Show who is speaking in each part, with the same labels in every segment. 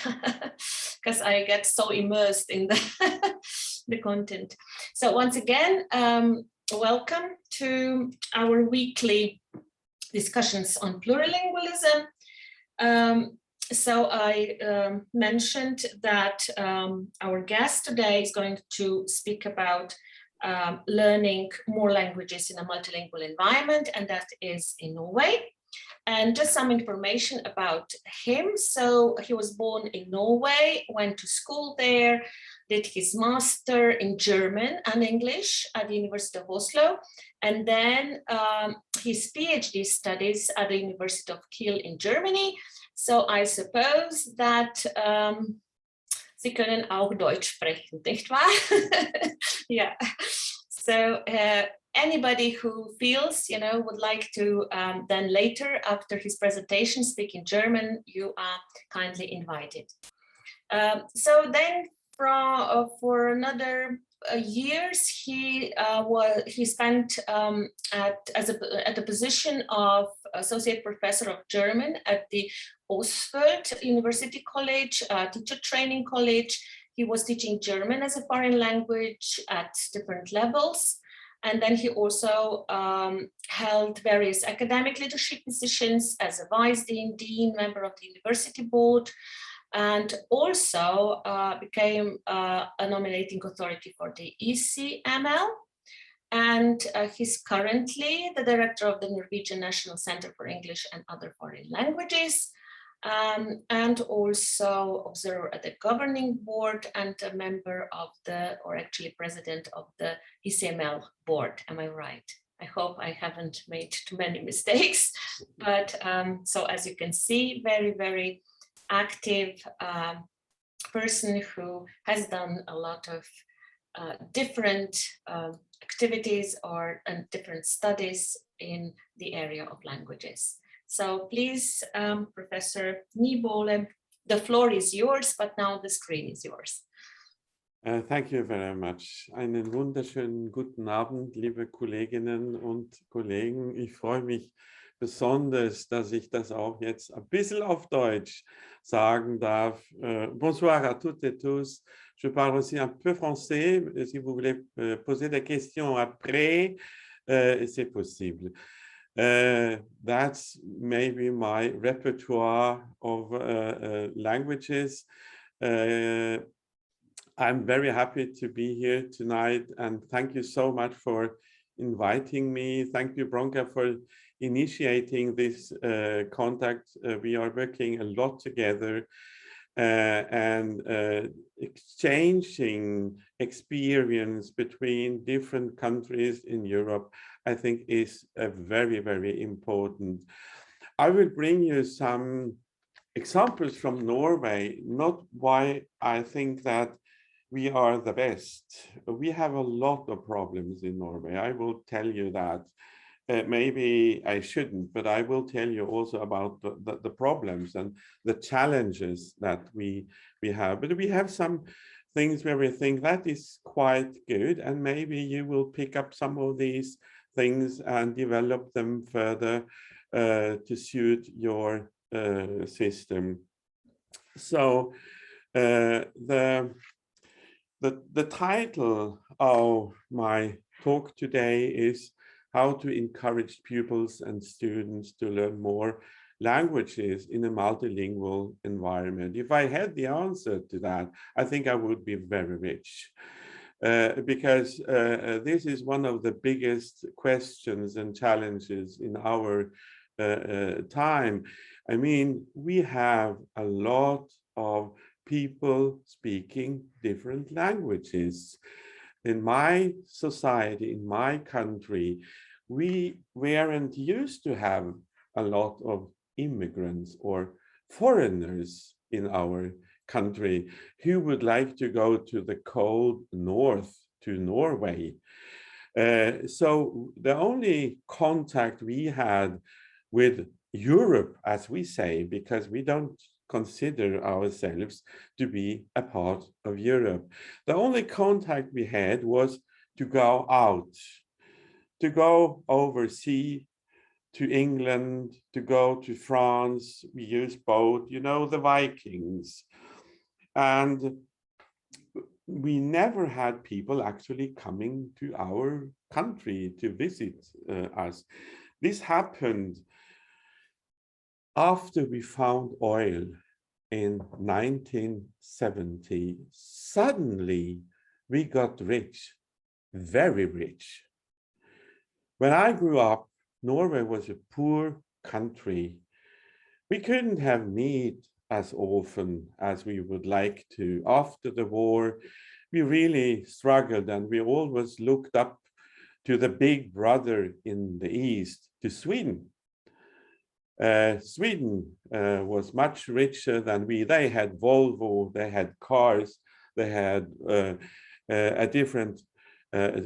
Speaker 1: because I get so immersed in the content. So once again, welcome to our weekly discussions on plurilingualism. So I mentioned that our guest today is going to speak about learning more languages in a multilingual environment, and that is in Norway. And just some information about him. So he was born in Norway, went to school there, did his master in German and English at the University of Oslo, and then his PhD studies at the University of Kiel in Germany. So I suppose that Sie können auch Deutsch sprechen, nicht wahr? Yeah. So anybody who feels, would like to then later, after his presentation, speak in German, you are kindly invited. So then for another years, he spent at the position of associate professor of German at the Osford University College, teacher training college. He was teaching German as a foreign language at different levels. And then he also held various academic leadership positions as a vice dean, dean, member of the university board, and also became a nominating authority for the ECML. And he's currently the director of the Norwegian National Centre for English and Other Foreign Languages, and also observer at the governing board and a member of or actually president of the ECML board. Am I right? I hope I haven't made too many mistakes, but so as you can see, very, very active person who has done a lot of different activities and different studies in the area of languages. So please, Professor Nybole, the floor is yours, but now the screen is yours.
Speaker 2: Thank you very much. Einen wunderschönen guten Abend, liebe Kolleginnen und Kollegen. Ich freue mich besonders, dass ich das auch jetzt ein bisschen auf Deutsch sagen darf. Bonsoir à toutes et tous. Je parle aussi un peu français. Si vous voulez poser des questions après, c'est possible. That's maybe my repertoire of languages. I'm very happy to be here tonight, and thank you so much for inviting me. Thank you, Bronca, for initiating this contact. We are working a lot together and exchanging experience between different countries in Europe, I think, is very, very important. I will bring you some examples from Norway, not why I think that we are the best. We have a lot of problems in Norway. I will tell you that. Maybe I shouldn't, but I will tell you also about the problems and the challenges that we have. But we have some things where we think that is quite good, and maybe you will pick up some of these things and develop them further to suit your system. So the title of my talk today is how to encourage pupils and students to learn more languages in a multilingual environment. If I had the answer to that, I think I would be very rich. Because this is one of the biggest questions and challenges in our time. I mean, we have a lot of people speaking different languages. In my society, in my country, we weren't used to have a lot of immigrants or foreigners in our country who would like to go to the cold north, to Norway. So the only contact we had with Europe, as we say, because we don't consider ourselves to be a part of Europe. The only contact we had was to go out, to go overseas, to England, to go to France. We used boat, you know, the Vikings. And we never had people actually coming to our country to visit us. This happened after we found oil in 1970. Suddenly we got rich, very rich. When I grew up, Norway was a poor country. We couldn't have meat as often as we would like to. After the war, we really struggled, and we always looked up to the big brother in the east, to Sweden. Sweden was much richer than we. They had Volvo, they had cars, they had a different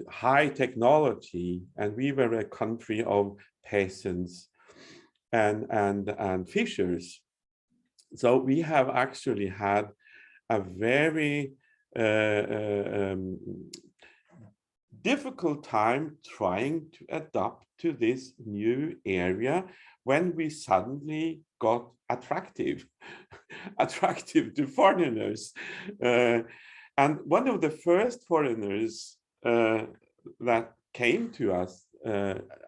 Speaker 2: high technology, and we were a country of peasants and fishers. So we have actually had a very difficult time trying to adapt to this new area when we suddenly got attractive to foreigners. And one of the first foreigners that came to us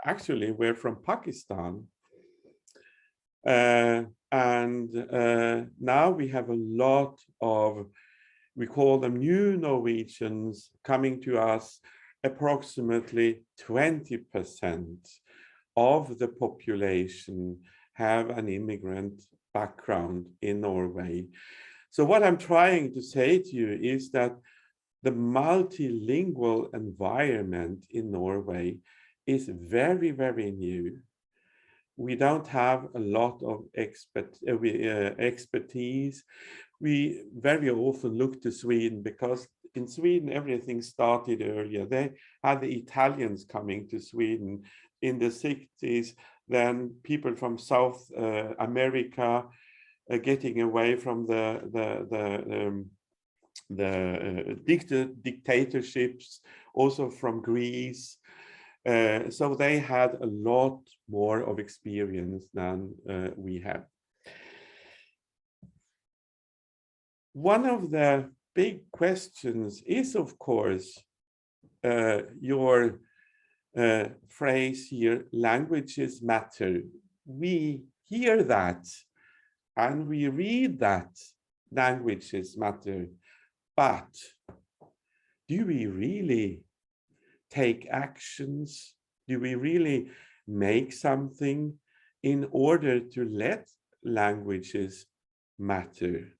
Speaker 2: actually were from Pakistan. And now we have a lot of, we call them new Norwegians coming to us. Approximately 20% of the population have an immigrant background in Norway. So what I'm trying to say to you is that the multilingual environment in Norway is very, very new. We don't have a lot of expertise. We very often look to Sweden because in Sweden, everything started earlier. They had the Italians coming to Sweden in the 60s, then people from South America getting away from the dictatorships, also from Greece. So they had a lot more of experience than we have. One of the big questions is, of course, your phrase here, languages matter. We hear that and we read that languages matter, but do we really take actions? Do we really make something in order to let languages matter?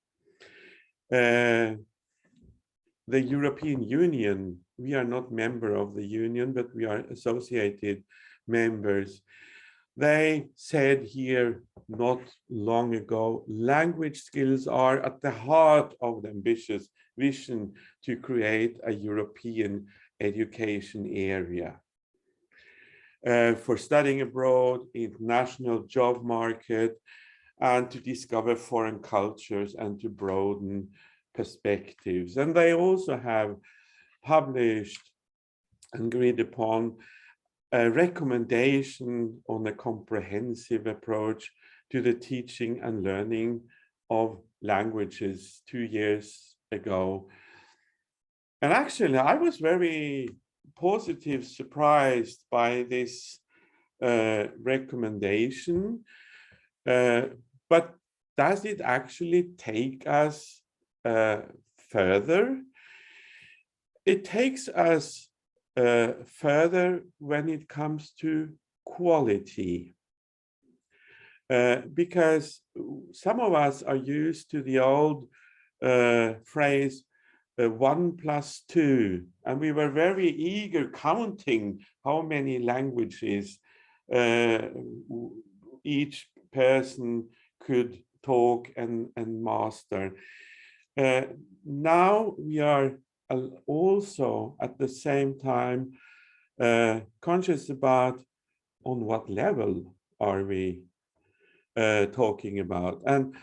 Speaker 2: The European Union, we are not member of the Union, but we are associated members. They said here not long ago, language skills are at the heart of the ambitious vision to create a European education area for studying abroad, international job market, and to discover foreign cultures and to broaden perspectives. And they also have published and agreed upon a recommendation on a comprehensive approach to the teaching and learning of languages 2 years ago. And actually, I was very positive, surprised by this recommendation. But does it actually take us further? It takes us further when it comes to quality, because some of us are used to the old phrase 1 + 2, and we were very eager counting how many languages each person could talk and master. Now we are also at the same time conscious about on what level are we talking about. And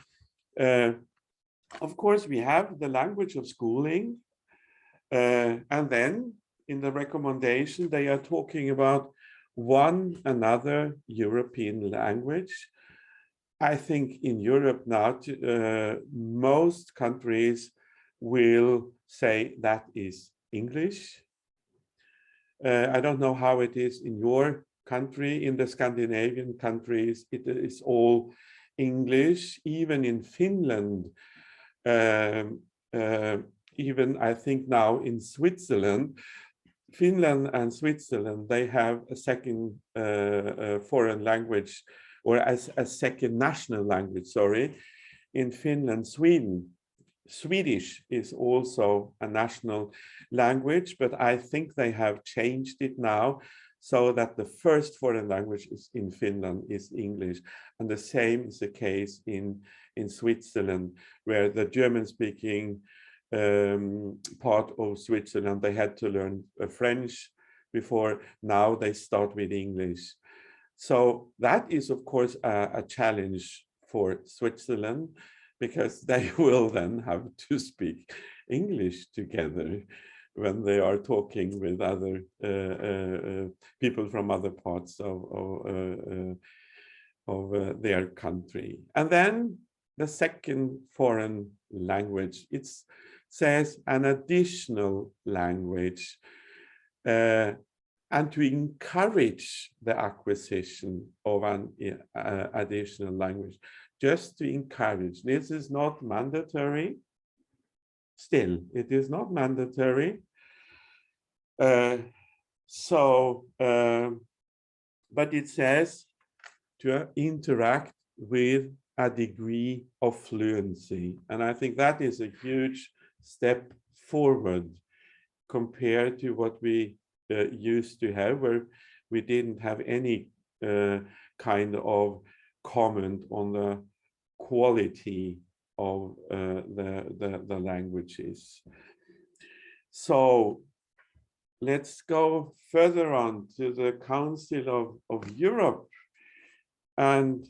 Speaker 2: of course we have the language of schooling, and then in the recommendation they are talking about one another European language. I think in Europe now, most countries will say that is English. I don't know how it is in your country. In the Scandinavian countries, it is all English. Even in Finland, even I think now in Switzerland, Finland and Switzerland, they have a second foreign language, or as a second national language, sorry. In Finland, Swedish is also a national language, but I think they have changed it now so that the first foreign language is in Finland is English. And the same is the case in Switzerland, where the German-speaking part of Switzerland, they had to learn French before. Now they start with English. So that is, of course, a challenge for Switzerland, because they will then have to speak English together when they are talking with other people from other parts of their country. And then the second foreign language, it says an additional language, and to encourage the acquisition of an additional language, just to encourage. This is not mandatory. Still, it is not mandatory. But it says to interact with a degree of fluency. And I think that is a huge step forward compared to what we used to have, where we didn't have any kind of comment on the quality of the languages. So let's go further on to the Council of Europe. And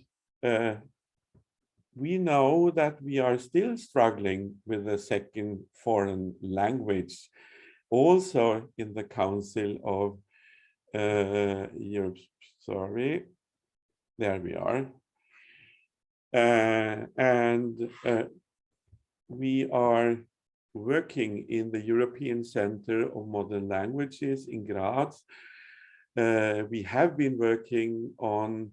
Speaker 2: we know that we are still struggling with the second foreign language, also in the Council of Europe. Sorry, there we are. We are working in the European Centre of Modern Languages in Graz. We have been working on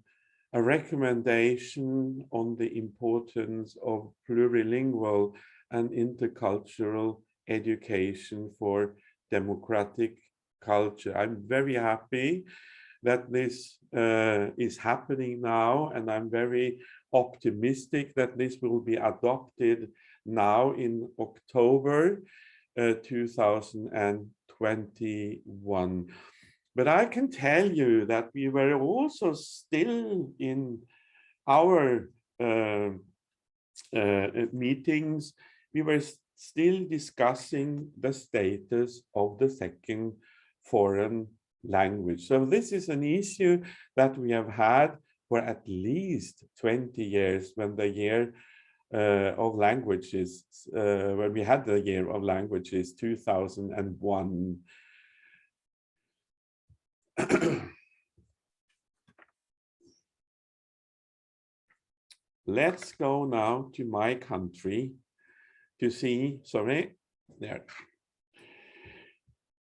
Speaker 2: a recommendation on the importance of plurilingual and intercultural education for democratic culture. I'm very happy that this is happening now, and I'm very optimistic that this will be adopted now in October 2021. But I can tell you that we were also still in our meetings, we were still discussing the status of the second foreign language. So this is an issue that we have had for at least 20 years, when the year of languages, when we had the year of languages, 2001. Let's go now to my country to see, sorry, there.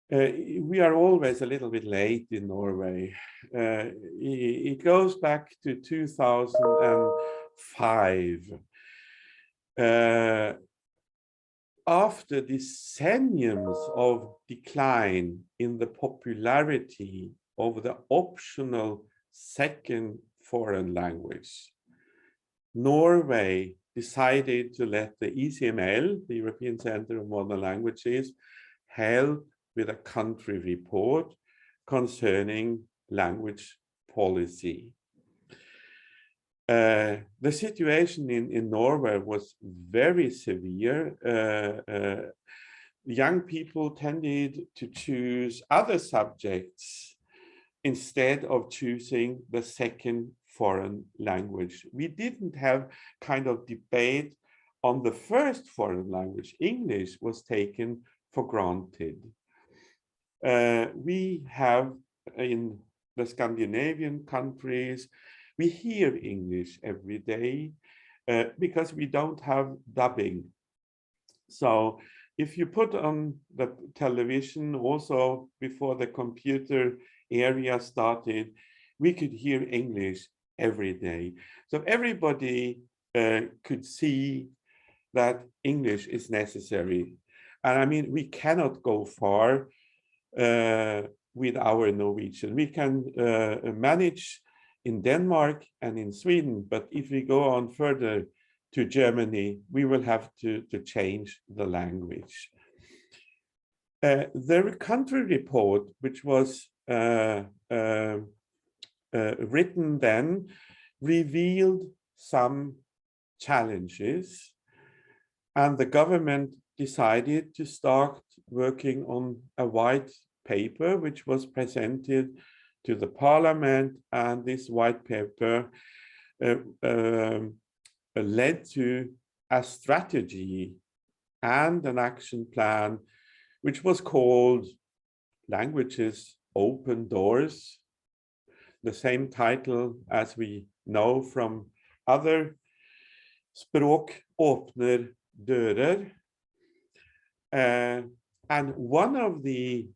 Speaker 2: We are always a little bit late in Norway. It goes back to 2005. After decenniums of decline in the popularity of the optional second foreign language, Norway decided to let the ECML, the European Centre of Modern Languages, help with a country report concerning language policy. The situation in Norway was very severe. Young people tended to choose other subjects instead of choosing the second foreign language. We didn't have kind of debate on the first foreign language. English was taken for granted. We have in the Scandinavian countries, we hear English every day because we don't have dubbing. So if you put on the television, also before the computer area started, we could hear English every day. So everybody could see that English is necessary. And I mean, we cannot go far with our Norwegian. We can manage in Denmark and in Sweden, but if we go on further to Germany, we will have to change the language. The country report, which was written then, revealed some challenges, and the government decided to start working on a white paper, which was presented to the parliament, and this white paper led to a strategy and an action plan, which was called Languages Open Doors, the same title as we know from other Språk åpner dører. And one of the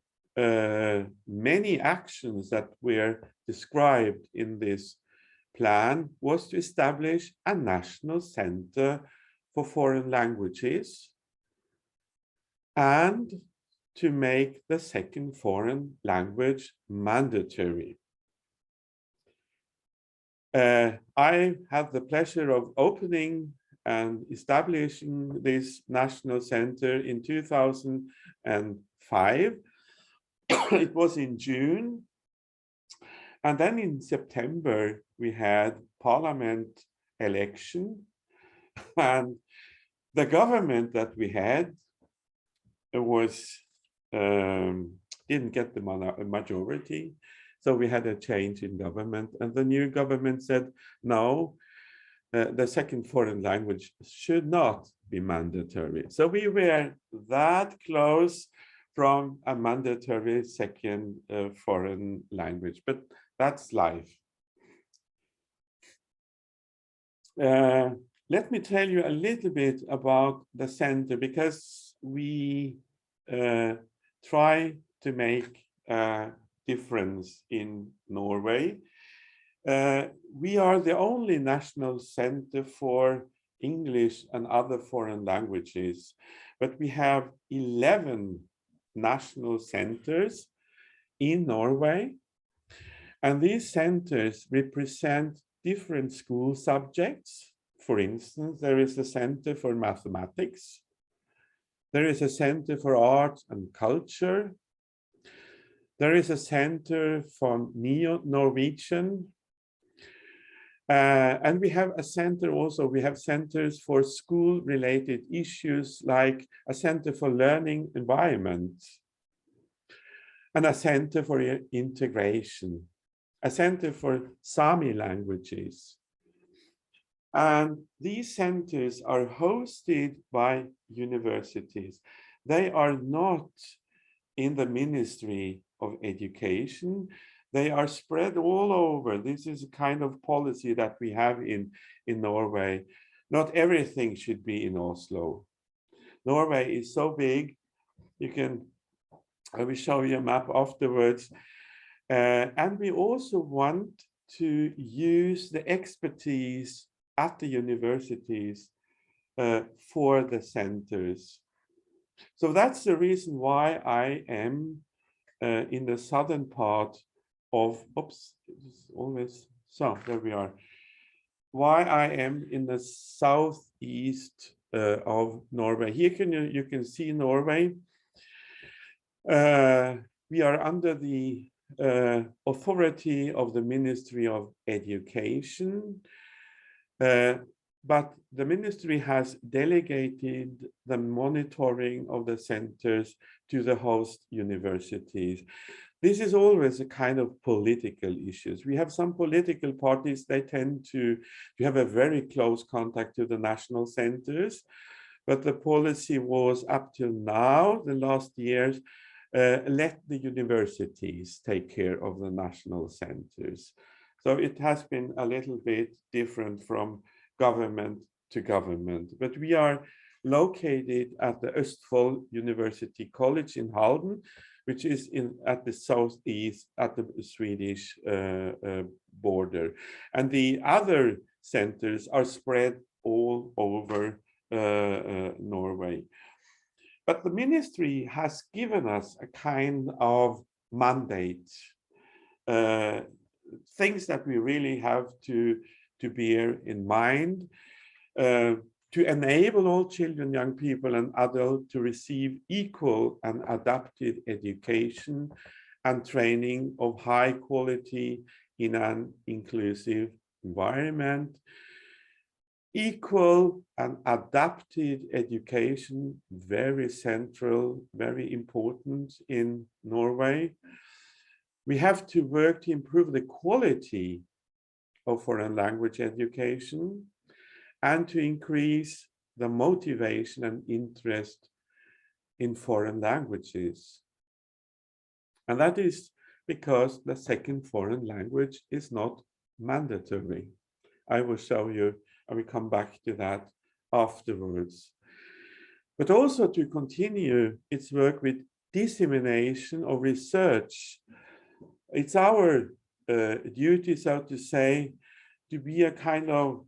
Speaker 2: many actions that were described in this plan was to establish a national center for foreign languages and to make the second foreign language mandatory. I had the pleasure of opening and establishing this national center in 2005. It was in June. And then in September, we had parliament election. And the government that we had was didn't get the majority. So we had a change in government, and the new government said, no, the second foreign language should not be mandatory. So we were that close from a mandatory second foreign language, but that's life. Let me tell you a little bit about the center, because we try to make a difference in Norway. We are the only national center for English and other foreign languages, but we have 11 national centers in Norway. And these centers represent different school subjects. For instance, there is a center for mathematics. There is a center for art and culture. There is a center for Neo-Norwegian. And we have a center also, we have centers for school-related issues, like a center for learning environment, and a center for integration, a center for Sami languages. And these centers are hosted by universities. They are not in the Ministry of Education. They are spread all over. This is a kind of policy that we have in Norway. Not everything should be in Oslo. Norway is so big. I will show you a map afterwards. And we also want to use the expertise at the universities for the centers. So that's the reason why I am in the southern part of, there we are. Why I am in the southeast of Norway. Here you can see Norway. We are under the authority of the Ministry of Education. But the ministry has delegated the monitoring of the centers to the host universities. This is always a kind of political issues. We have some political parties, they tend to have a very close contact to the national centers, but the policy was up till now, the last years, let the universities take care of the national centers. So it has been a little bit different from government to government, but we are located at the Østfold University College in Halden, which is at the southeast at the Swedish border. And the other centers are spread all over Norway. But the ministry has given us a kind of mandate, things that we really have to bear in mind, to enable all children, young people, and adults to receive equal and adapted education and training of high quality in an inclusive environment. Equal and adapted education, very central, very important in Norway. We have to work to improve the quality of foreign language education and to increase the motivation and interest in foreign languages. And that is because the second foreign language is not mandatory. I will show you, I will come back to that afterwards. But also to continue its work with dissemination of research. It's our duty, so to say, to be a kind of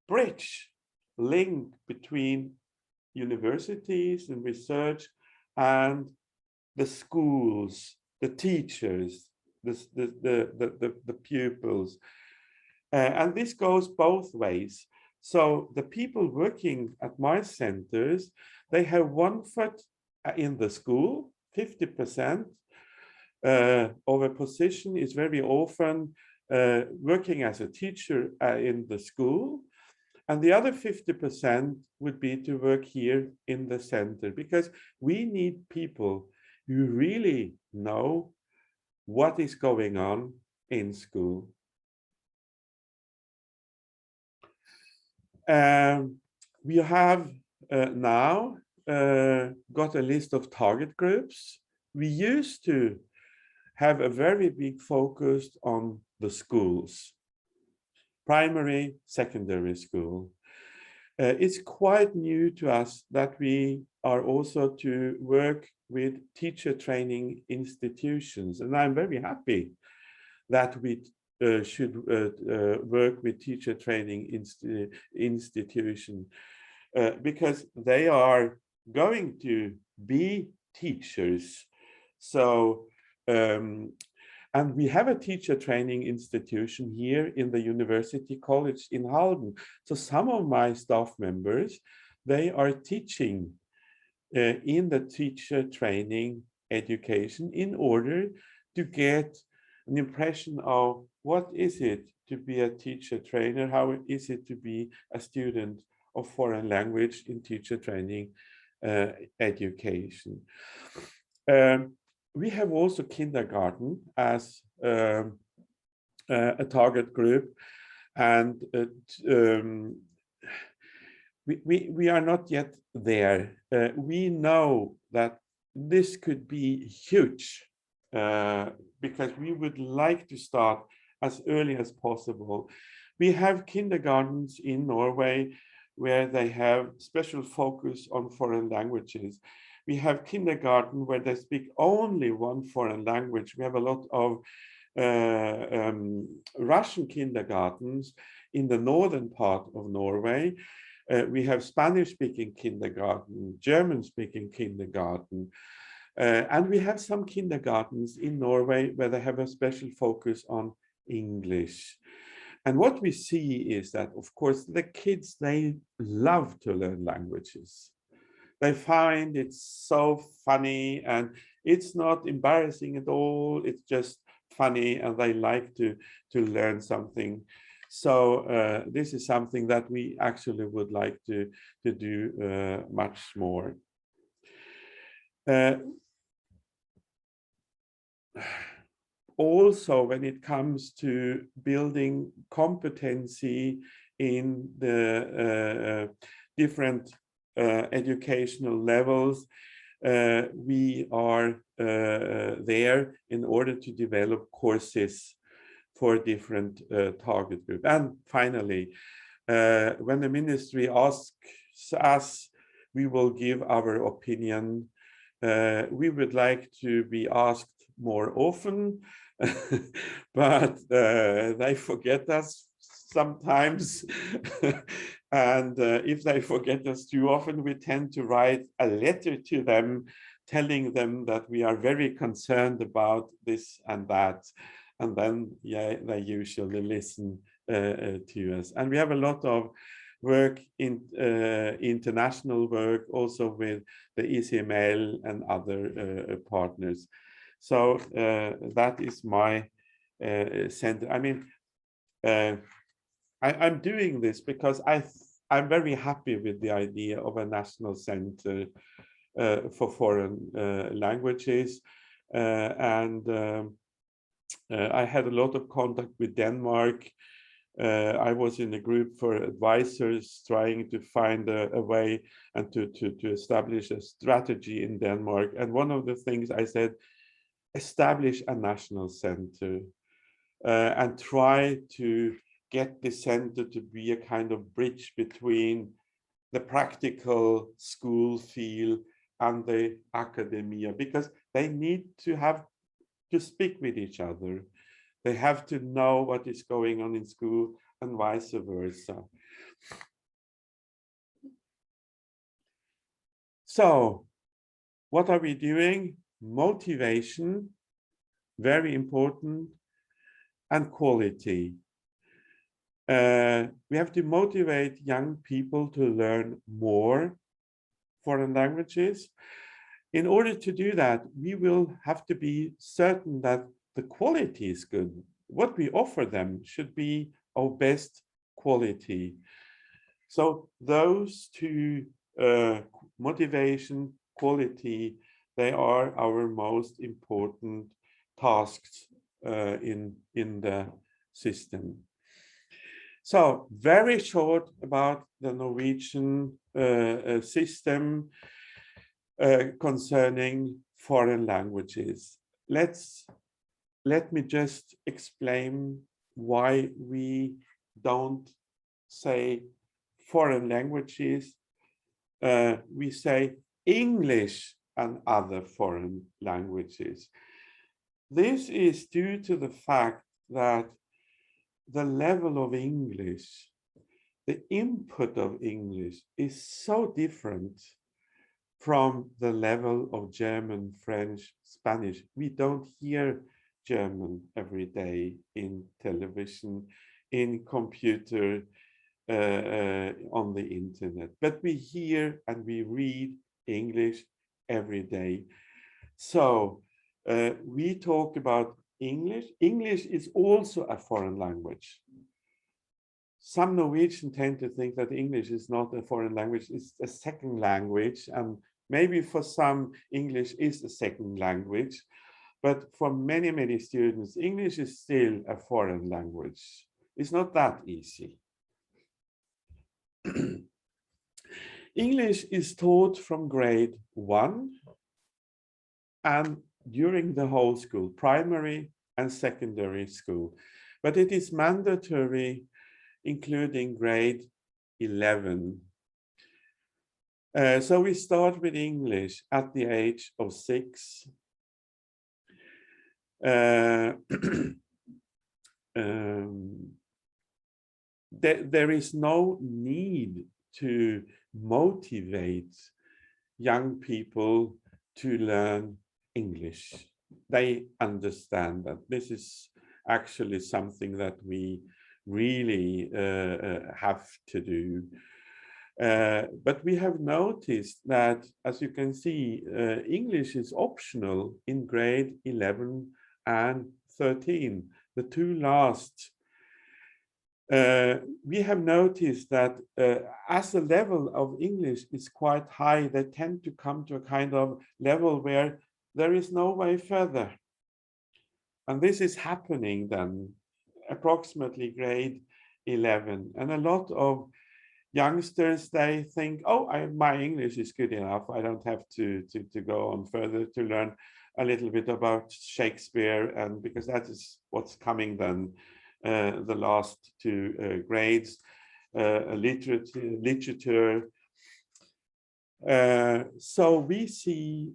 Speaker 2: bridge, link between universities and research and the schools, the teachers, the pupils. And this goes both ways. So the people working at my centers, they have one foot in the school, 50% of a position is very often working as a teacher in the school, and the other 50% would be to work here in the center, because we need people who really know what is going on in school. We have now got a list of target groups. We used to have a very big focus on the schools, primary, secondary school. It's quite new to us that we are also to work with teacher training institutions. And I'm very happy that we should work with teacher training institutions because they are going to be teachers. So, and we have a teacher training institution here in the University College in Halden. So some of my staff members, they are teaching in the teacher training education in order to get an impression of what is it to be a teacher trainer, how is it to be a student of foreign language in teacher training education. We have also kindergarten as a target group, and we are not yet there. We know that this could be huge because we would like to start as early as possible. We have kindergartens in Norway where they have special focus on foreign languages. We have kindergarten where they speak only one foreign language. We have a lot of Russian kindergartens in the northern part of Norway. We have Spanish-speaking kindergarten, German-speaking kindergarten, and we have some kindergartens in Norway where they have a special focus on English. And what we see is that, of course, the kids, they love to learn languages. They find it so funny, and it's not embarrassing at all. It's just funny, and they like to learn something. So this is something that we actually would like to do much more. Also, when it comes to building competency in the different educational levels, we are there in order to develop courses for different target groups. And finally, when the ministry asks as we will give our opinion. We would like to be asked more often, but they forget us sometimes. And if they forget us too often, we tend to write a letter to them, telling them that we are very concerned about this and that. And then, yeah, they usually listen to us. And we have a lot of work in international work, also with the ECML and other partners. So that is my center. I mean, I'm doing this because I'm very happy with the idea of a national center for foreign languages. I had a lot of contact with Denmark. I was in a group for advisors trying to find a way and to establish a strategy in Denmark. And one of the things I said, establish a national center and try to get the center to be a kind of bridge between the practical school field and the academia, because they need to have to speak with each other. They have to know what is going on in school and vice versa. So what are we doing? Motivation, very important, and quality. We have to motivate young people to learn more foreign languages. In order to do that, we will have to be certain that the quality is good. What we offer them should be of best quality. So those two, motivation, quality, they are our most important tasks in the system. So very short about the Norwegian system concerning foreign languages. Let me just explain why we don't say foreign languages. We say English and other foreign languages. This is due to the fact that the level of English, the input of English is so different from the level of German, French, Spanish. We don't hear German every day in television, in computer, on the internet, but we hear and we read English every day. So we talk about English. English is also a foreign language. Some Norwegians tend to think that English is not a foreign language, it's a second language, and maybe for some English is a second language, but for many, many students, English is still a foreign language. It's not that easy. English is taught from grade 1 and during the whole school, primary and secondary school, but it is mandatory including grade 11. So we start with English at the age of 6. There is no need to motivate young people to learn English. They understand that this is actually something that we really have to do. But we have noticed that, as you can see, English is optional in grade 11 and 13, the two last. We have noticed that as the level of English is quite high, they tend to come to a kind of level where there is no way further. And this is happening then approximately grade 11. And a lot of youngsters, they think, oh, my English is good enough. I don't have to go on further to learn a little bit about Shakespeare, and because that is what's coming then. The last two grades, literature, So we see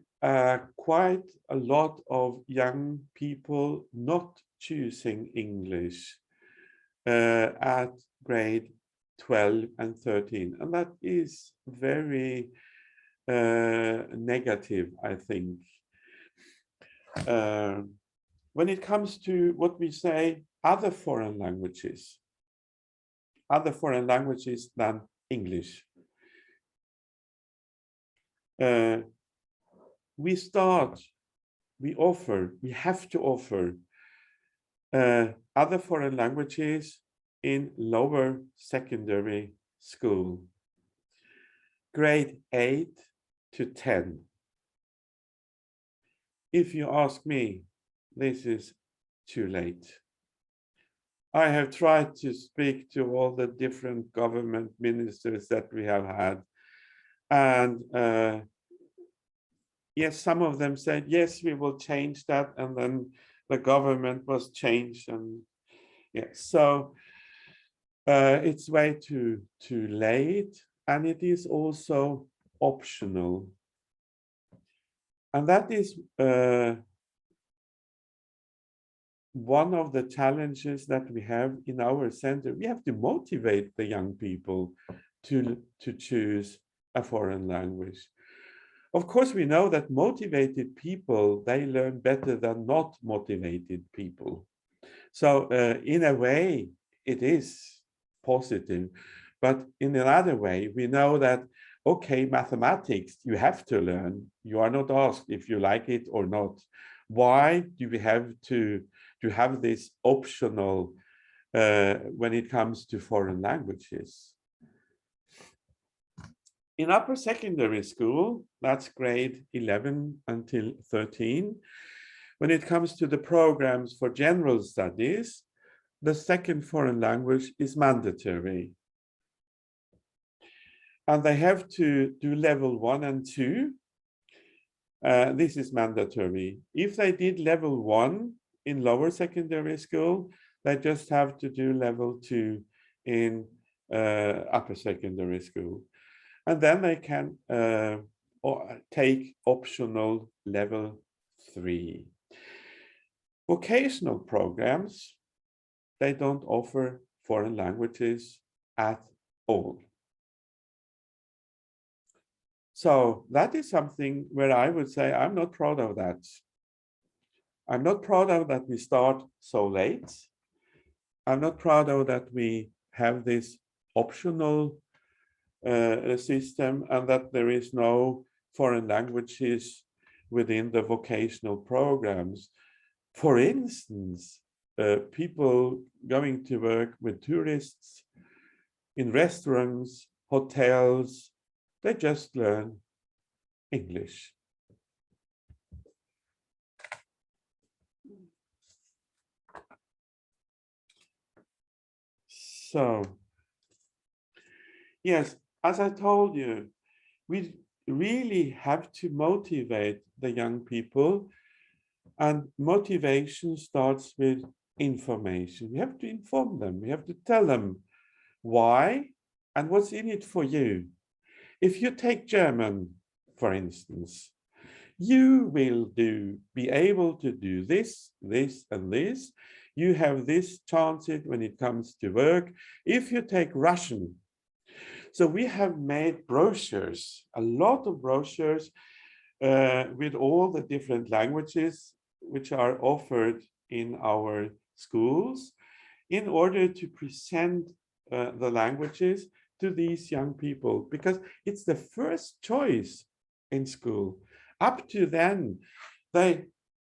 Speaker 2: quite a lot of young people not choosing English at grade 12 and 13, and that is very negative, I think. When it comes to what we say, other foreign languages than English, we have to offer other foreign languages in lower secondary school, grade 8 to 10. If you ask me, this is too late. I have tried to speak to all the different government ministers that we have had, and yes, some of them said, yes, we will change that, and then the government was changed, and yes, so it's way too late, and it is also optional. And that is one of the challenges that we have in our center. We have to motivate the young people to choose a foreign language. Of course, we know that motivated people, they learn better than not motivated people. So in a way, it is positive. But in another way, we know that, okay, mathematics, you have to learn. You are not asked if you like it or not. Why do we have to have this optional when it comes to foreign languages? In upper secondary school, that's grade 11 until 13, when it comes to the programs for general studies, the second foreign language is mandatory. And they have to do level 1 and 2. This is mandatory. If they did level 1 in lower secondary school, they just have to do level 2 in upper secondary school. And then they can take optional level 3. Vocational programs, they don't offer foreign languages at all. So that is something where I would say I'm not proud of that. I'm not proud of that we start so late. I'm not proud of that we have this optional system and that there is no foreign languages within the vocational programs. For instance, people going to work with tourists in restaurants, hotels, they just learn English. So, yes, as I told you, we really have to motivate the young people, and motivation starts with information. We have to inform them. We have to tell them why and what's in it for you. If you take German, for instance, you will be able to do this, this, and this. You have this chances when it comes to work. If you take Russian, so we have made brochures, a lot of brochures with all the different languages which are offered in our schools in order to present the languages to these young people, because it's the first choice in school. Up to then, they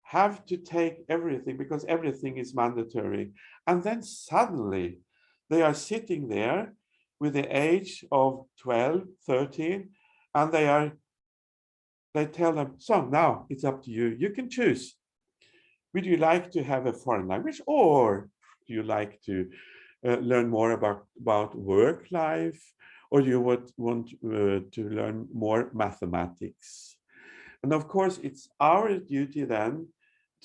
Speaker 2: have to take everything because everything is mandatory. And then suddenly they are sitting there with the age of 12, 13, and they tell them, so now it's up to you. You can choose. Would you like to have a foreign language, or do you like to learn more about work life, or do you want to learn more mathematics? And of course, it's our duty then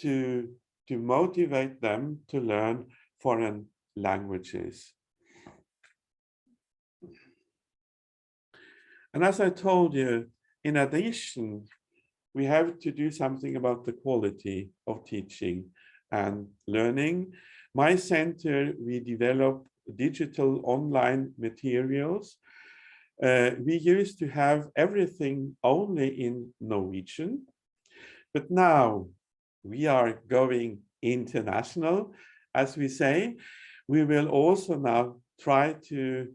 Speaker 2: to motivate them to learn foreign languages. And as I told you, in addition, we have to do something about the quality of teaching and learning. My center, we develop digital online materials. We used to have everything only in Norwegian, but now we are going international, as we say. We will also now try to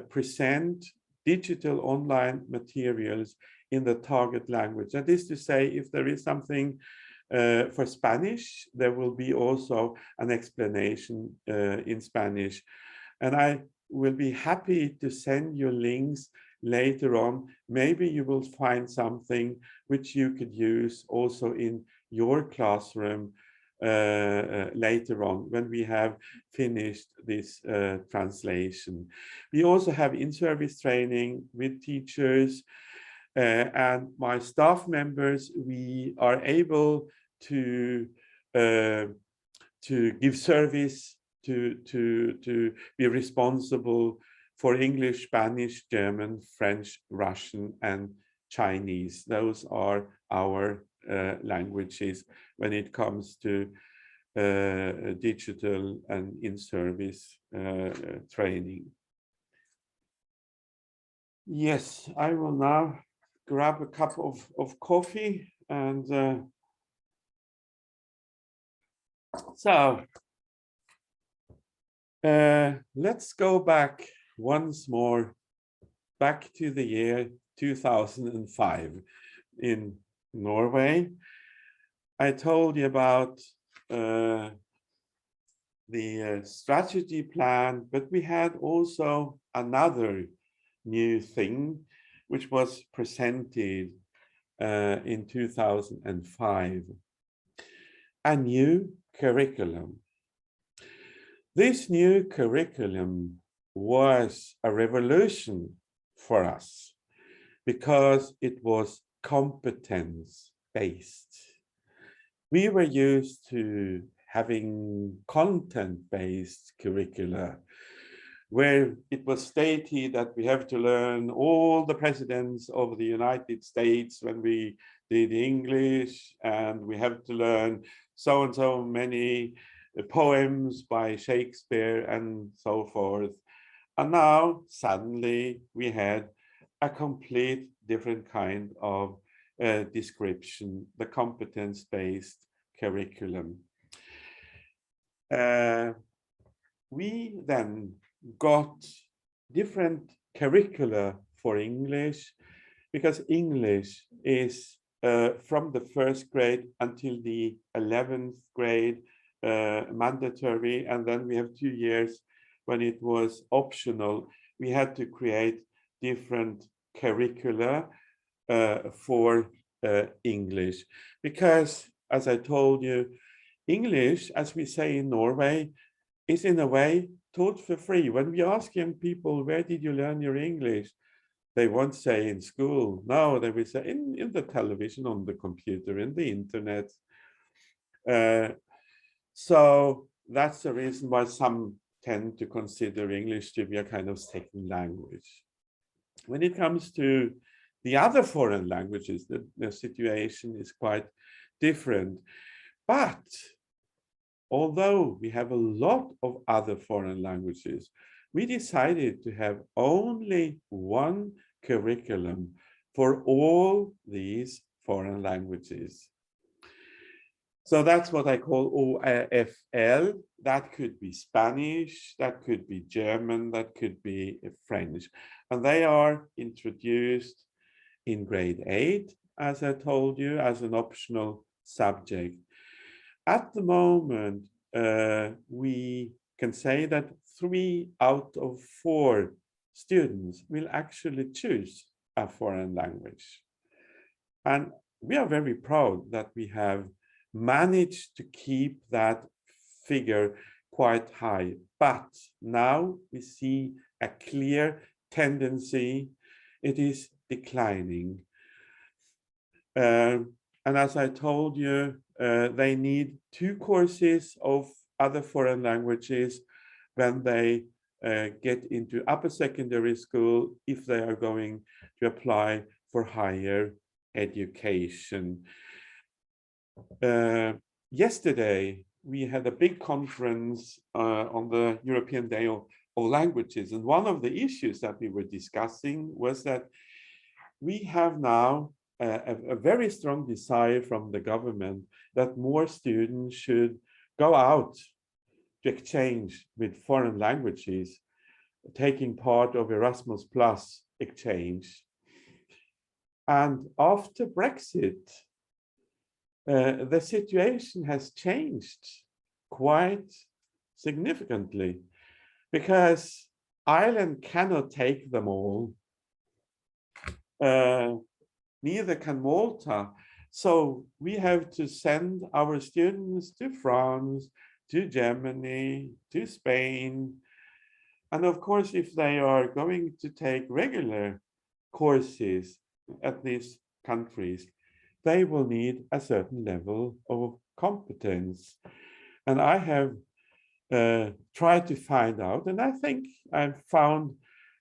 Speaker 2: present digital online materials in the target language. That is to say, if there is something for Spanish, there will be also an explanation in Spanish. And I will be happy to send you links later on. Maybe you will find something which you could use also in your classroom later on when we have finished this translation. We also have in-service training with teachers and my staff members. We are able to give service, to be responsible for English, Spanish, German, French, Russian, and Chinese. Those are our languages when it comes to digital and in-service training. Yes, I will now grab a cup of coffee and let's go back once more, back to the year 2005 in Norway. I told you about the strategy plan, but we had also another new thing which was presented in 2005, a new curriculum. This new curriculum was a revolution for us because it was competence-based. We were used to having content-based curricula where it was stated that we have to learn all the presidents of the United States when we did English, and we have to learn so and so many poems by Shakespeare and so forth. And now suddenly we had a complete different kind of description, the competence-based curriculum. We then got different curricula for English, because English is from the first grade until the 11th grade mandatory, and then we have 2 years when it was optional. We had to create different curricula for English, because, as I told you, English, as we say in Norway, is in a way taught for free. When we ask young people, where did you learn your English? They won't say in school. No, they will say in the television, on the computer, in the internet. So that's the reason why some tend to consider English to be a kind of second language. When it comes to the other foreign languages, the situation is quite different. But although we have a lot of other foreign languages, we decided to have only one curriculum for all these foreign languages. So that's what I call OFL. That could be Spanish, that could be German, that could be French. And they are introduced in grade 8, as I told you, as an optional subject. At the moment, we can say that 3 out of 4 students will actually choose a foreign language. And we are very proud that we have managed to keep that figure quite high. But now we see a clear tendency. It is declining. And as I told you, they need 2 courses of other foreign languages when they get into upper secondary school, if they are going to apply for higher education. Yesterday, we had a big conference on the European Day of Languages. And one of the issues that we were discussing was that we have now a very strong desire from the government that more students should go out to exchange with foreign languages, taking part of Erasmus Plus exchange. And after Brexit, the situation has changed quite significantly because Ireland cannot take them all. Neither can Malta. So we have to send our students to France, to Germany, to Spain. And of course, if they are going to take regular courses at these countries, they will need a certain level of competence. And I have tried to find out, and I think I've found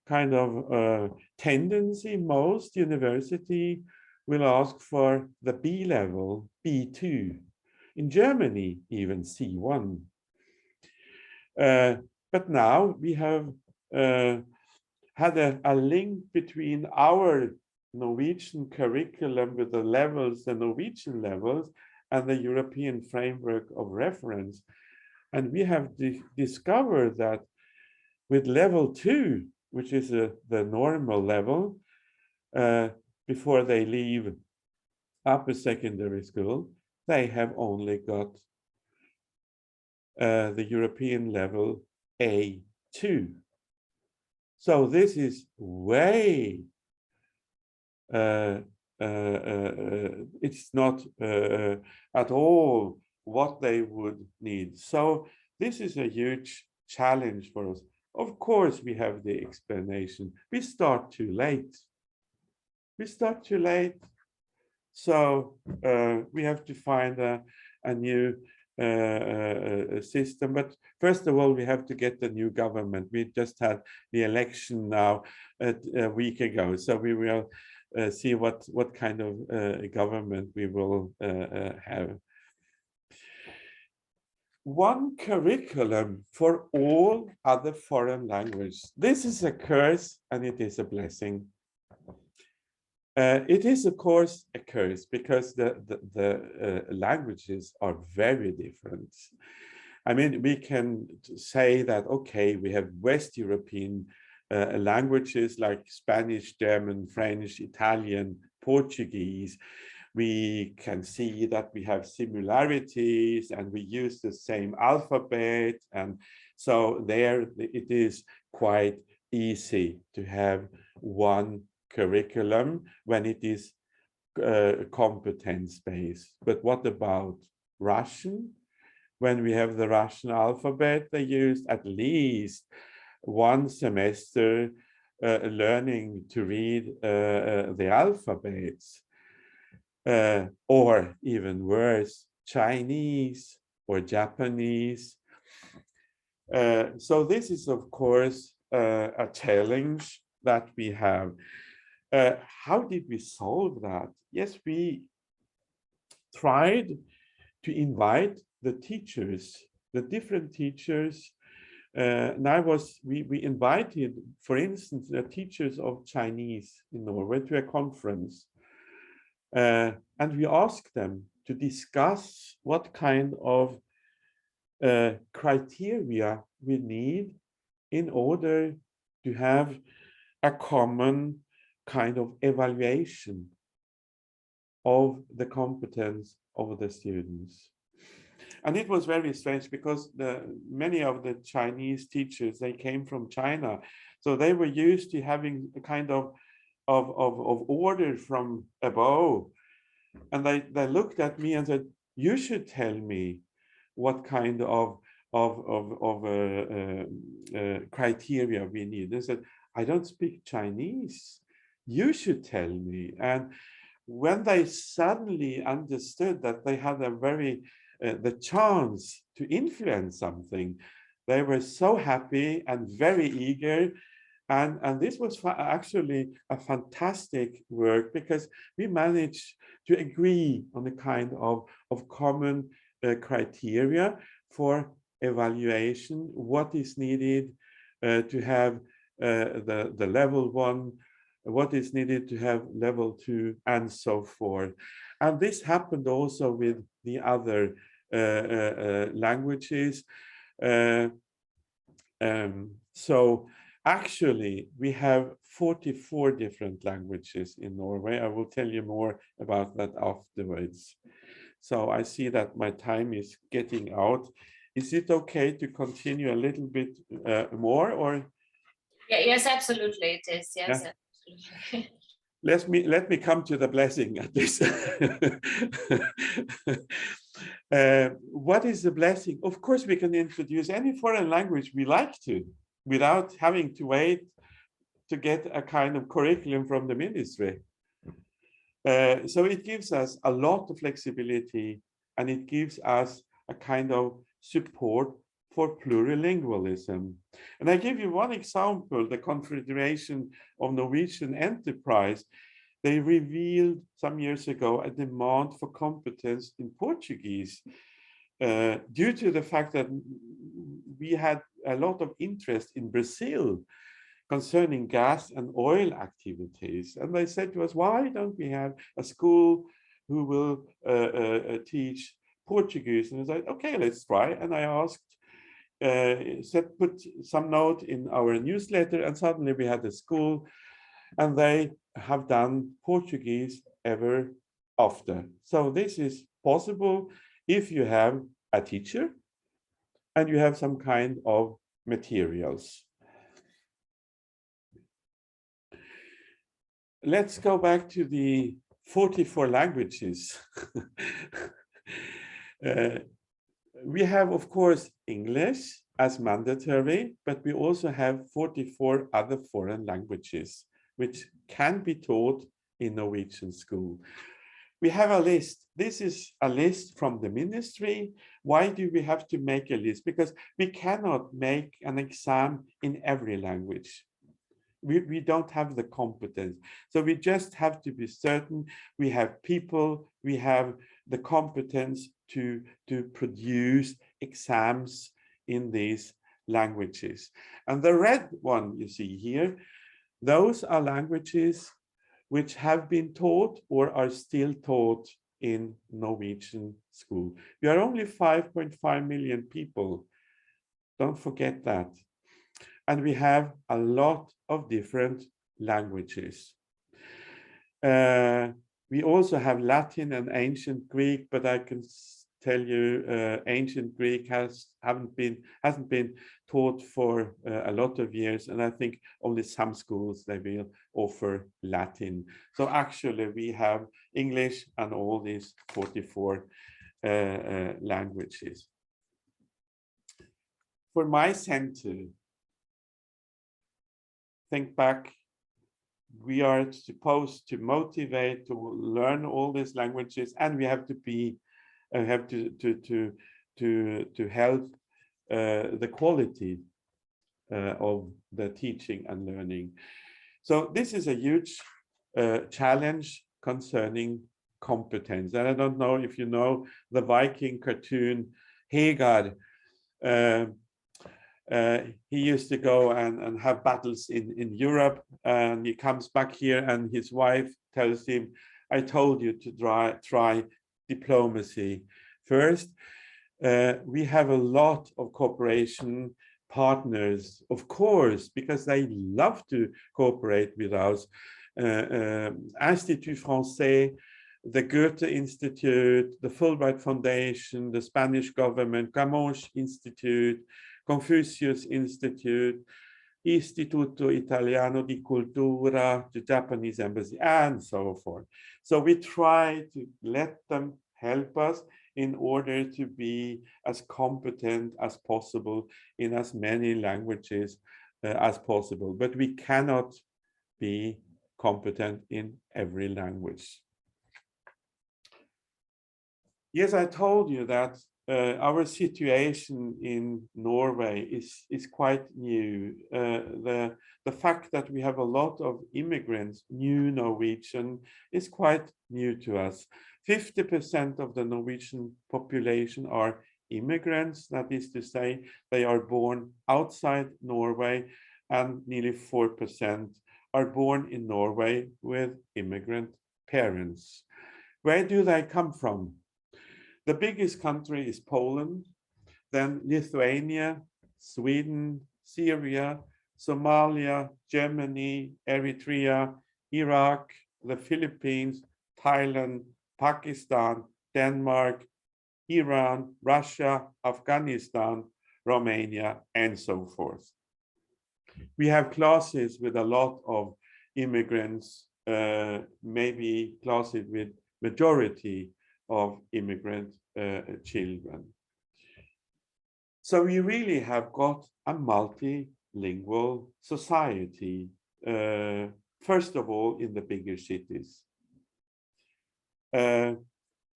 Speaker 2: kind of a tendency. Most university will ask for the B level, B2. In Germany, even C1. But now we have had a link between our Norwegian curriculum with the levels, the Norwegian levels, and the European framework of reference. And we have discovered that with level 2, which is the normal level, before they leave upper secondary school, they have only got the European level A2. So this is way, it's not at all what they would need. So this is a huge challenge for us. Of course, we have the explanation. We start too late. We start too late. So we have to find a new system. But first of all, we have to get the new government. We just had the election now a week ago. So we will see what kind of government we will have. One curriculum for all other foreign languages. This is a curse and it is a blessing. It is, of course, a curse because the languages are very different. I mean, we can say that, okay, we have West European languages like Spanish, German, French, Italian, Portuguese. We can see that we have similarities and we use the same alphabet. And so there it is quite easy to have one curriculum when it is competence-based. But what about Russian? When we have the Russian alphabet, they use at least one semester learning to read the alphabets. Or even worse, Chinese or Japanese. So this is, of course, a challenge that we have. How did we solve that? Yes, we tried to invite the teachers, the different teachers. We invited, for instance, the teachers of Chinese in Norway to a conference. And we asked them to discuss what kind of criteria we need in order to have a common kind of evaluation of the competence of the students. And it was very strange because many of the Chinese teachers, they came from China. So they were used to having a kind of order from above. And they looked at me and said, you should tell me what kind of criteria we need. They said, I don't speak Chinese. You should tell me. And when they suddenly understood that they had the chance to influence something, they were so happy and very eager And this was actually a fantastic work, because we managed to agree on a kind of common criteria for evaluation, what is needed to have the level 1, what is needed to have level 2, and so forth. And this happened also with the other languages. So actually, we have 44 different languages in Norway. I will tell you more about that afterwards. So I see that my time is getting out. Is it okay to continue a little bit more, or?
Speaker 1: Yeah, yes, absolutely, it is. Yes,
Speaker 2: Yeah.
Speaker 1: absolutely.
Speaker 2: Let me come to the blessing at this. What is the blessing? Of course, we can introduce any foreign language we like to, without having to wait to get a kind of curriculum from the ministry. So it gives us a lot of flexibility, and it gives us a kind of support for plurilingualism. And I give you one example. The Confederation of Norwegian Enterprise, they revealed some years ago a demand for competence in Portuguese due to the fact that we had a lot of interest in Brazil concerning gas and oil activities. And they said to us, why don't we have a school who will teach Portuguese? And I said, okay, let's try. And I asked, put some note in our newsletter, and suddenly we had a school, and they have done Portuguese ever after. So this is possible if you have a teacher and you have some kind of materials. Let's go back to the 44 languages. We have, of course, English as mandatory, but we also have 44 other foreign languages which can be taught in Norwegian school. We have a list. This is a list from the ministry. Why do we have to make a list? Because we cannot make an exam in every language. We don't have the competence. So we just have to be certain we have people, we have the competence to produce exams in these languages. And the red one you see here, those are languages which have been taught or are still taught in Norwegian school. We are only 5.5 million people. Don't forget that. And we have a lot of different languages. We also have Latin and ancient Greek, but I can tell you ancient Greek hasn't been taught for a lot of years, and I think only some schools they will offer Latin. So actually we have English and all these 44 languages. For my center, think back, we are supposed to motivate to learn all these languages, and we have to be help the quality of the teaching and learning. So this is a huge challenge concerning competence. And I don't know if you know the Viking cartoon Hagar. He used to go and have battles in Europe, and he comes back here and his wife tells him, I told you to try diplomacy first. We have a lot of cooperation partners, of course, because they love to cooperate with us. Institut Français, the Goethe Institute, the Fulbright Foundation, the Spanish government, Camões Institute, Confucius Institute, Istituto Italiano di Cultura, the Japanese embassy, and so forth. So we try to let them help us in order to be as competent as possible in as many languages as possible. But we cannot be competent in every language. Yes, I told you that our situation in Norway is quite new. The fact that we have a lot of immigrants, new Norwegian, is quite new to us. 50% of the Norwegian population are immigrants, that is to say, they are born outside Norway, and nearly 4% are born in Norway with immigrant parents. Where do they come from? The biggest country is Poland, then Lithuania, Sweden, Syria, Somalia, Germany, Eritrea, Iraq, the Philippines, Thailand, Pakistan, Denmark, Iran, Russia, Afghanistan, Romania, and so forth. We have classes with a lot of immigrants, maybe classes with majority of immigrant children. So we really have got a multilingual society, first of all, in the bigger cities.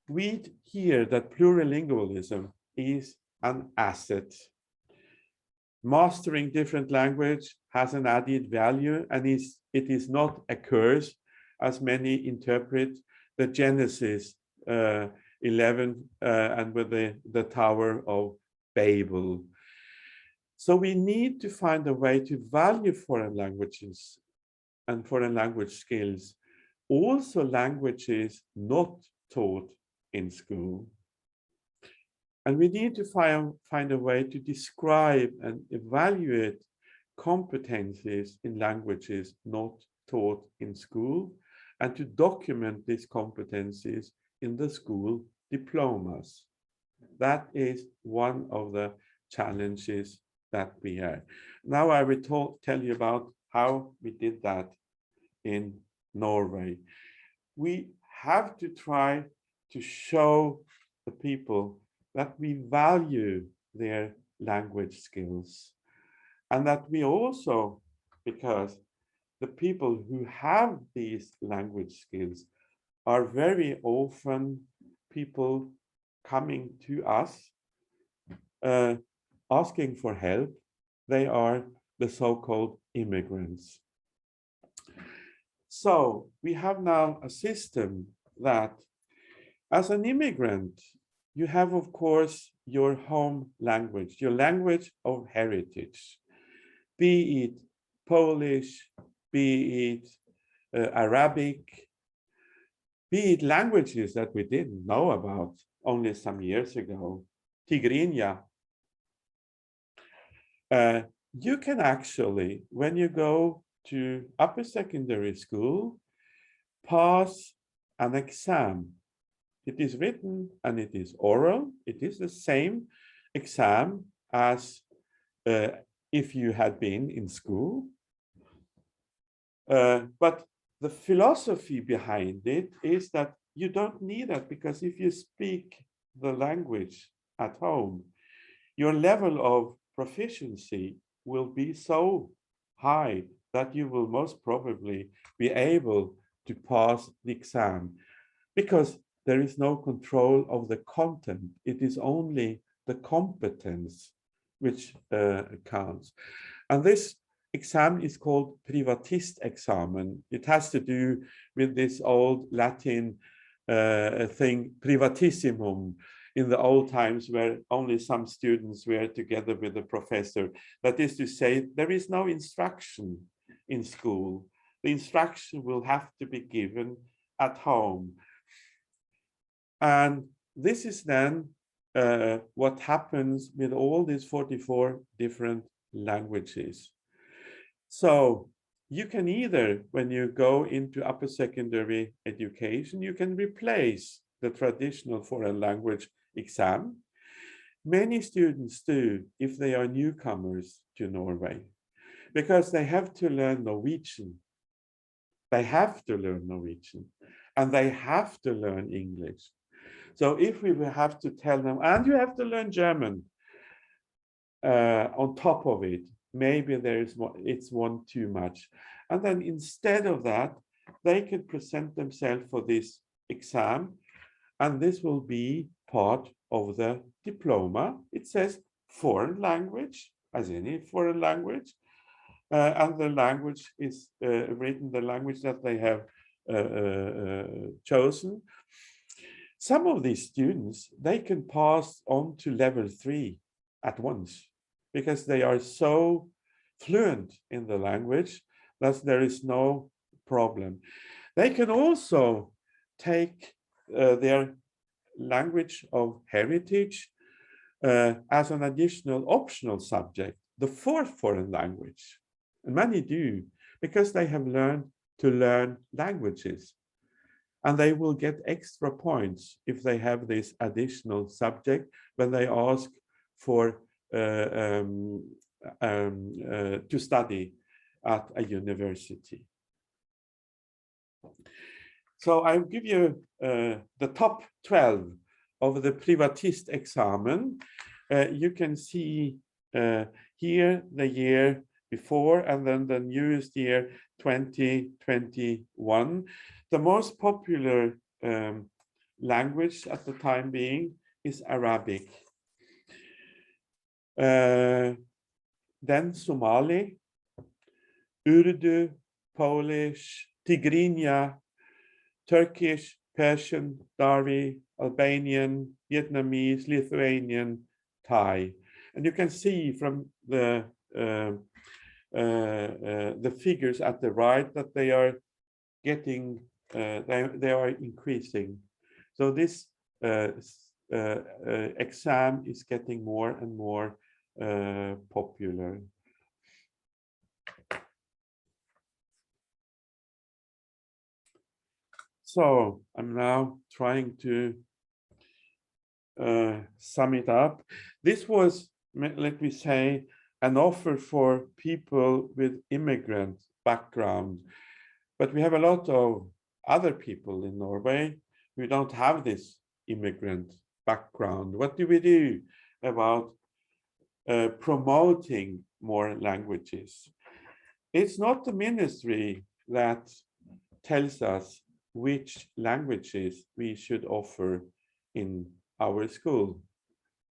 Speaker 2: We hear that plurilingualism is an asset. Mastering different language has an added value, and it is not a curse, as many interpret the Genesis 11 and with the Tower of Babel. So we need to find a way to value foreign languages and foreign language skills, also languages not taught in school. And we need to find a way to describe and evaluate competencies in languages not taught in school, and to document these competencies in the school diplomas. That is one of the challenges that we have. Now I will tell you about how we did that in Norway. We have to try to show the people that we value their language skills, and that we also, because the people who have these language skills are very often people coming to us asking for help. They are the so-called immigrants. So we have now a system that, as an immigrant, you have, of course, your home language, your language of heritage, be it Polish, be it Arabic, be it languages that we didn't know about only some years ago, Tigrinya. You can actually, when you go to upper secondary school, pass an exam. It is written and it is oral. It is the same exam as if you had been in school. But the philosophy behind it is that you don't need that, because if you speak the language at home, your level of proficiency will be so high that you will most probably be able to pass the exam, because there is no control of the content. It is only the competence which counts. And this exam is called privatistexamen. It has to do with this old Latin thing, privatissimum, in the old times, where only some students were together with the professor. That is to say, there is no instruction in school. The instruction will have to be given at home. And this is then what happens with all these 44 different languages. So you can either, when you go into upper secondary education, you can replace the traditional foreign language exam. Many students do if they are newcomers to Norway, because they have to learn Norwegian. They have to learn Norwegian, and they have to learn English. So if we will have to tell them, and you have to learn German on top of it, maybe it's one too much. And then instead of that, they could present themselves for this exam, and this will be part of the diploma. It says foreign language, as any foreign language, and the language is written, the language that they have chosen. Some of these students, they can pass on to level 3 at once because they are so fluent in the language that there is no problem. They can also take their language of heritage as an additional optional subject, the 4th foreign language. And many do, because they have learned to learn languages. And they will get extra points if they have this additional subject when they ask for to study at a university. So I'll give you the top 12 of the privatist examen. You can see here the year before and then the newest year 2021. The most popular language at the time being is Arabic. Then Somali, Urdu, Polish, Tigrinya, Turkish, Persian, Dari, Albanian, Vietnamese, Lithuanian, Thai. And you can see from the figures at the right that they are getting, they are increasing. So this exam is getting more and more popular. So I'm now trying to sum it up. This was, let me say, an offer for people with immigrant background. But we have a lot of other people in Norway who don't have this immigrant background. What do we do about promoting more languages? It's not the ministry that tells us which languages we should offer in our school.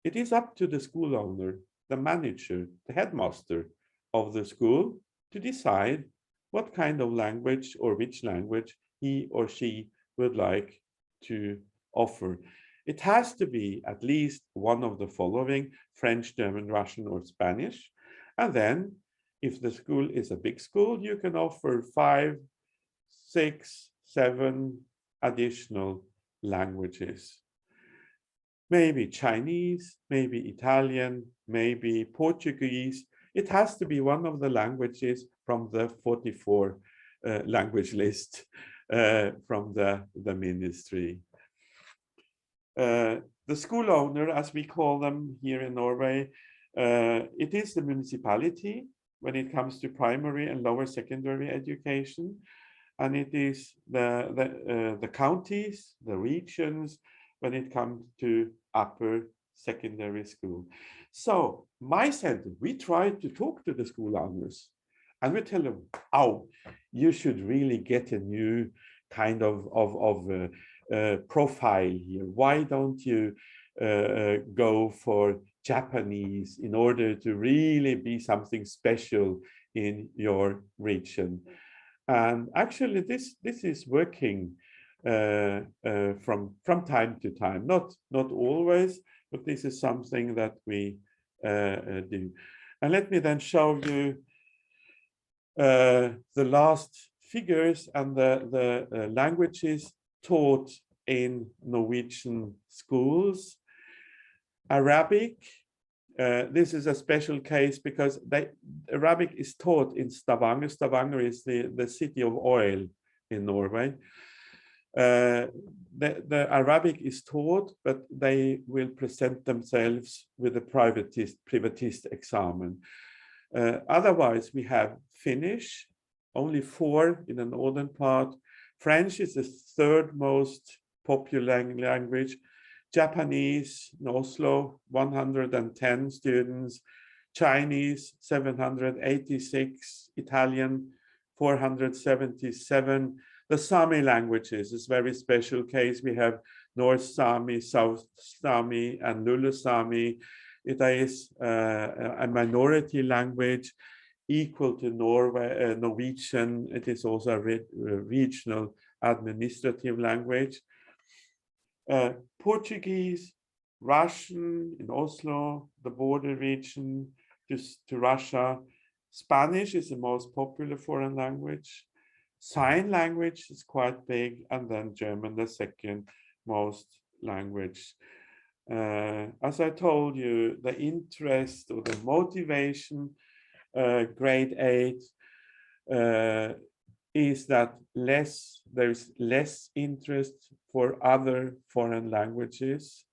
Speaker 2: It is up to the school owner, the manager, the headmaster of the school to decide what kind of language or which language he or she would like to offer. It has to be at least one of the following: French, German, Russian, or Spanish. And then if the school is a big school, you can offer 5, 6, 7 additional languages. Maybe Chinese, maybe Italian, maybe Portuguese. It has to be one of the languages from the 44 language list from the ministry. The school owner, as we call them here in Norway, it is the municipality when it comes to primary and lower secondary education. And it is the counties, the regions, when it comes to upper secondary school. So my center, we try to talk to the school owners and we tell them, oh, you should really get a new kind of profile here. Why don't you go for Japanese in order to really be something special in your region? And actually, this is working from time to time, not always, but this is something that we do. And let me then show you the last figures and the languages taught in Norwegian schools. Arabic, this is a special case because Arabic is taught in Stavanger. Stavanger is the city of oil in Norway. The Arabic is taught, but they will present themselves with a privatist examen. Otherwise, we have Finnish, only 4 in the northern part. French is the 3rd most popular language. Japanese in Oslo, 110 students. Chinese, 786. Italian, 477. The Sami languages is a very special case. We have North Sami, South Sami, and Lulu Sami. It is a minority language equal to Norwegian. It is also a regional administrative language. Portuguese, Russian in Oslo, the border region to Russia. Spanish is the most popular foreign language. Sign language is quite big, and then German, the second most language. As I told you, the interest or the motivation, grade 8, is that there's less interest for other foreign languages.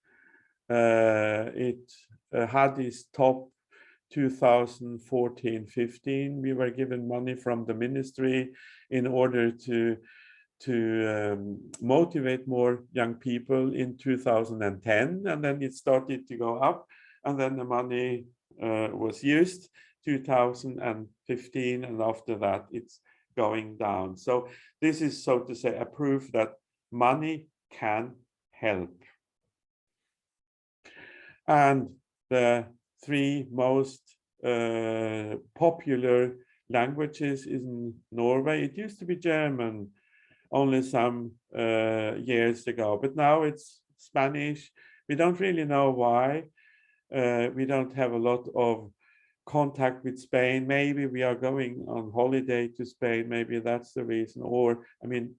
Speaker 2: It had its top 2014-15. We were given money from the ministry in order to motivate more young people in 2010, and then it started to go up, and then the money was used 2015, and after that it's going down. So this is, so to say, a proof that money can help. And the 3 most popular languages in Norway, it used to be German only some years ago, but now it's Spanish. We don't really know why. We don't have a lot of contact with Spain. Maybe we are going on holiday to Spain. Maybe that's the reason. Or, I mean,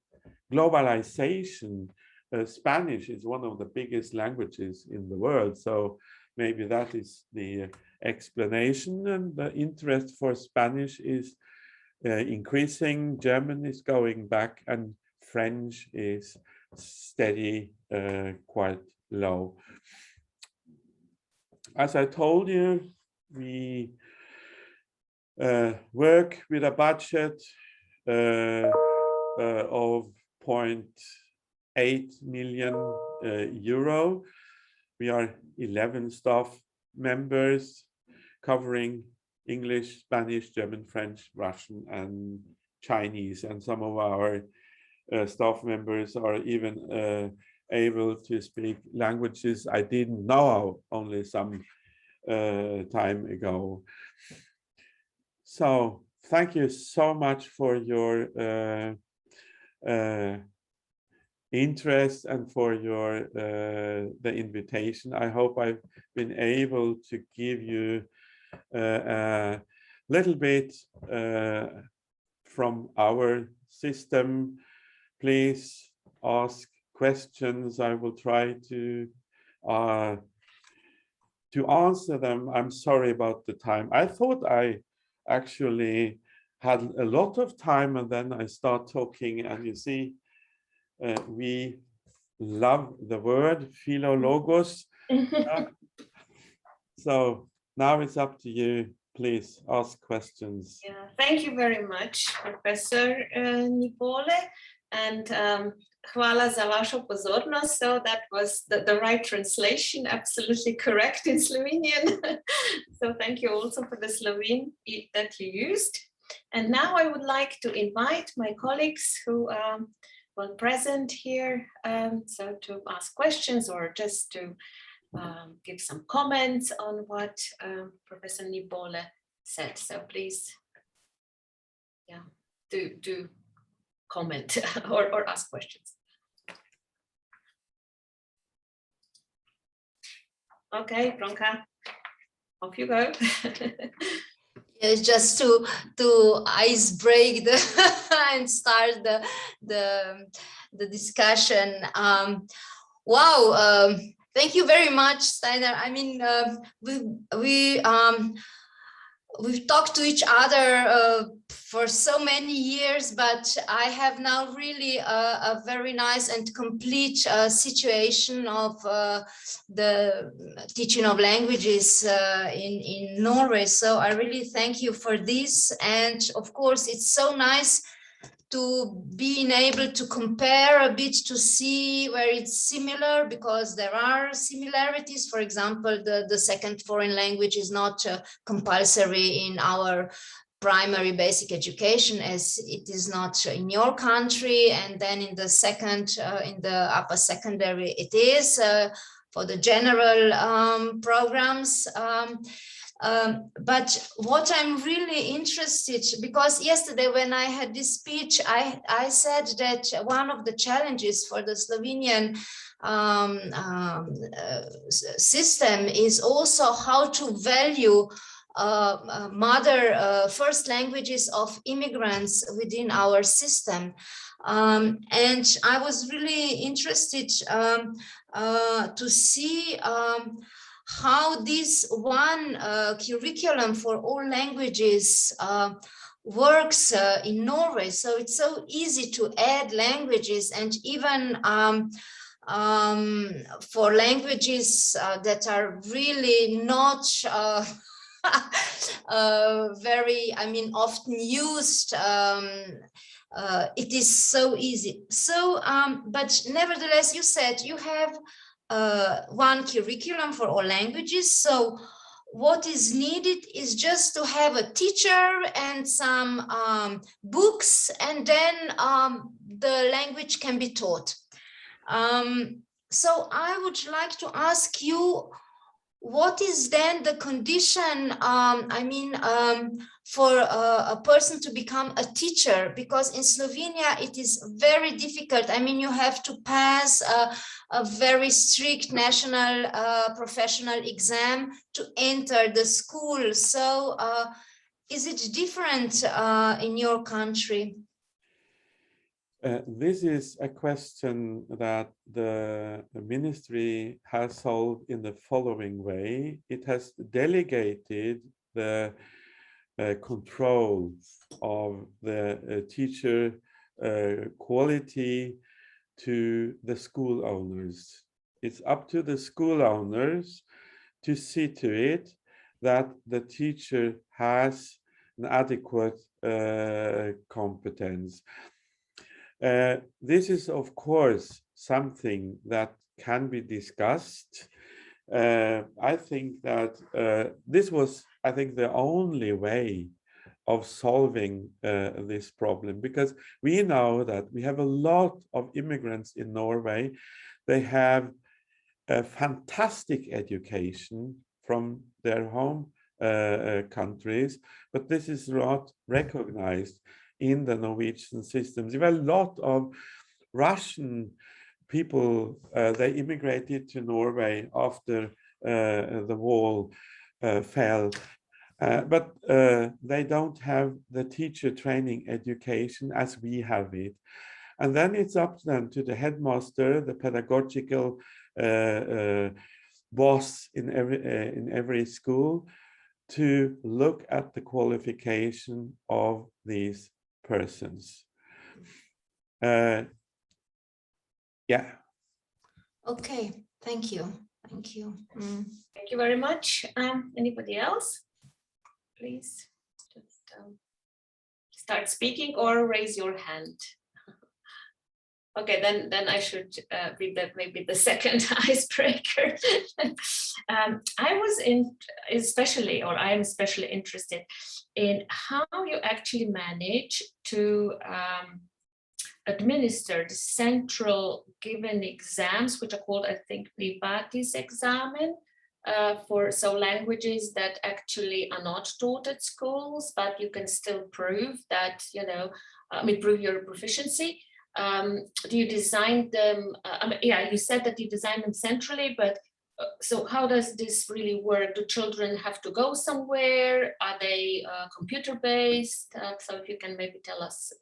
Speaker 2: globalization. Spanish is one of the biggest languages in the world. So maybe that is the explanation. And the interest for Spanish is increasing. German is going back, and French is steady, quite low. As I told you, we work with a budget of 0.8 million euro. We are 11 staff members covering English, Spanish, German, French, Russian, and Chinese. And some of our staff members are even able to speak languages I didn't know only some time ago. So thank you so much for your interest and for your the invitation. I hope I've been able to give you a little bit from our system. Please ask questions. I will try to answer them. I'm sorry about the time. I thought I actually had a lot of time, and then I start talking, and you see, we love the word philologos. So now it's up to you. Please ask questions.
Speaker 1: Yeah, thank you very much, Professor Nybole, and hvala za vašo pozornost. So that was the right translation, absolutely correct in Slovenian. So thank you also for the Slovene that you used. And now I would like to invite my colleagues who were present here, so to ask questions or just to give some comments on what Professor Nybole said. So please, yeah, do comment or ask questions. Okay, Bronka, off you go.
Speaker 3: Yes, just to ice break the and start the discussion. Wow, thank you very much, Steinar. I mean, we've talked to each other for so many years, but I have now really a very nice and complete situation of the teaching of languages in Norway. So I really thank you for this. And of course, it's so nice to being able to compare a bit to see where it's similar, because there are similarities. For example, the second foreign language is not compulsory in our primary basic education, as it is not in your country, and then in the second, in the upper secondary, it is for the general programs. But what I'm really interested, because yesterday when I had this speech, I said that one of the challenges for the Slovenian system is also how to value first languages of immigrants within our system. And I was really interested to see how this one curriculum for all languages works in Norway. So it's so easy to add languages, and even for languages that are really not very, often used, it is so easy. So, but nevertheless, you said you have one curriculum for all languages. So what is needed is just to have a teacher and some books, and then the language can be taught. So I would like to ask you, what is then the condition, for a person to become a teacher? Because in Slovenia, it is very difficult. You have to pass a very strict national professional exam to enter the school. So is it different in your country?
Speaker 2: This is a question that the ministry has solved in the following way. It has delegated the control of the teacher quality to the school owners. It's up to the school owners to see to it that the teacher has an adequate competence. This is, of course, something that can be discussed. I think that this was, the only way of solving this problem, because we know that we have a lot of immigrants in Norway. They have a fantastic education from their home countries, but this is not recognized in the Norwegian systems. There were a lot of Russian people, they immigrated to Norway after the wall fell, but they don't have the teacher training education as we have it. And then it's up then to the headmaster, the pedagogical boss in every school, to look at the qualification of these persons. Yeah.
Speaker 3: Okay, thank you. Thank you.
Speaker 1: Thank you very much. Anybody else? Please just start speaking or raise your hand. Okay, then I should be maybe the second icebreaker. I am especially interested in how you actually manage to administer the central given exams, which are called, I think, Privatis examen, for languages that actually are not taught at schools, but you can still prove that, prove your proficiency. Do you design them? You said that you design them centrally, but so how does this really work? Do children have to go somewhere? Are they computer-based? So if you can maybe tell us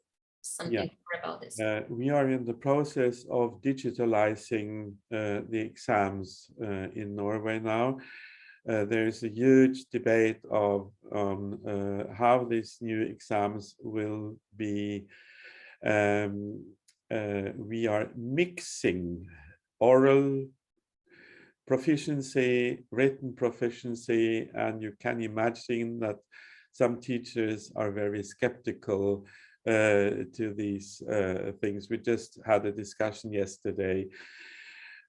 Speaker 1: something more about this.
Speaker 2: We are in the process of digitalizing the exams in Norway now. There is a huge debate on how these new exams will be. We are mixing oral proficiency, written proficiency, and you can imagine that some teachers are very skeptical to these things. We just had a discussion yesterday,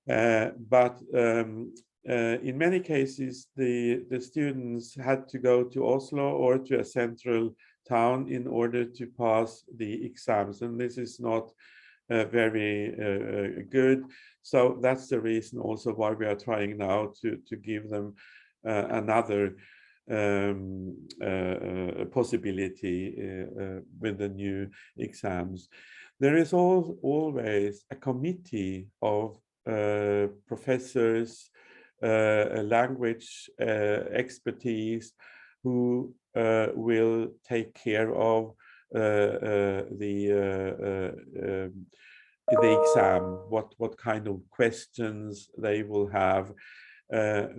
Speaker 2: but in many cases the students had to go to Oslo or to a central town in order to pass the exams, and this is not very good. So that's the reason also why we are trying now to give them another possibility with the new exams. There is always a committee of professors, language expertise, who will take care of the exam, what kind of questions they will have.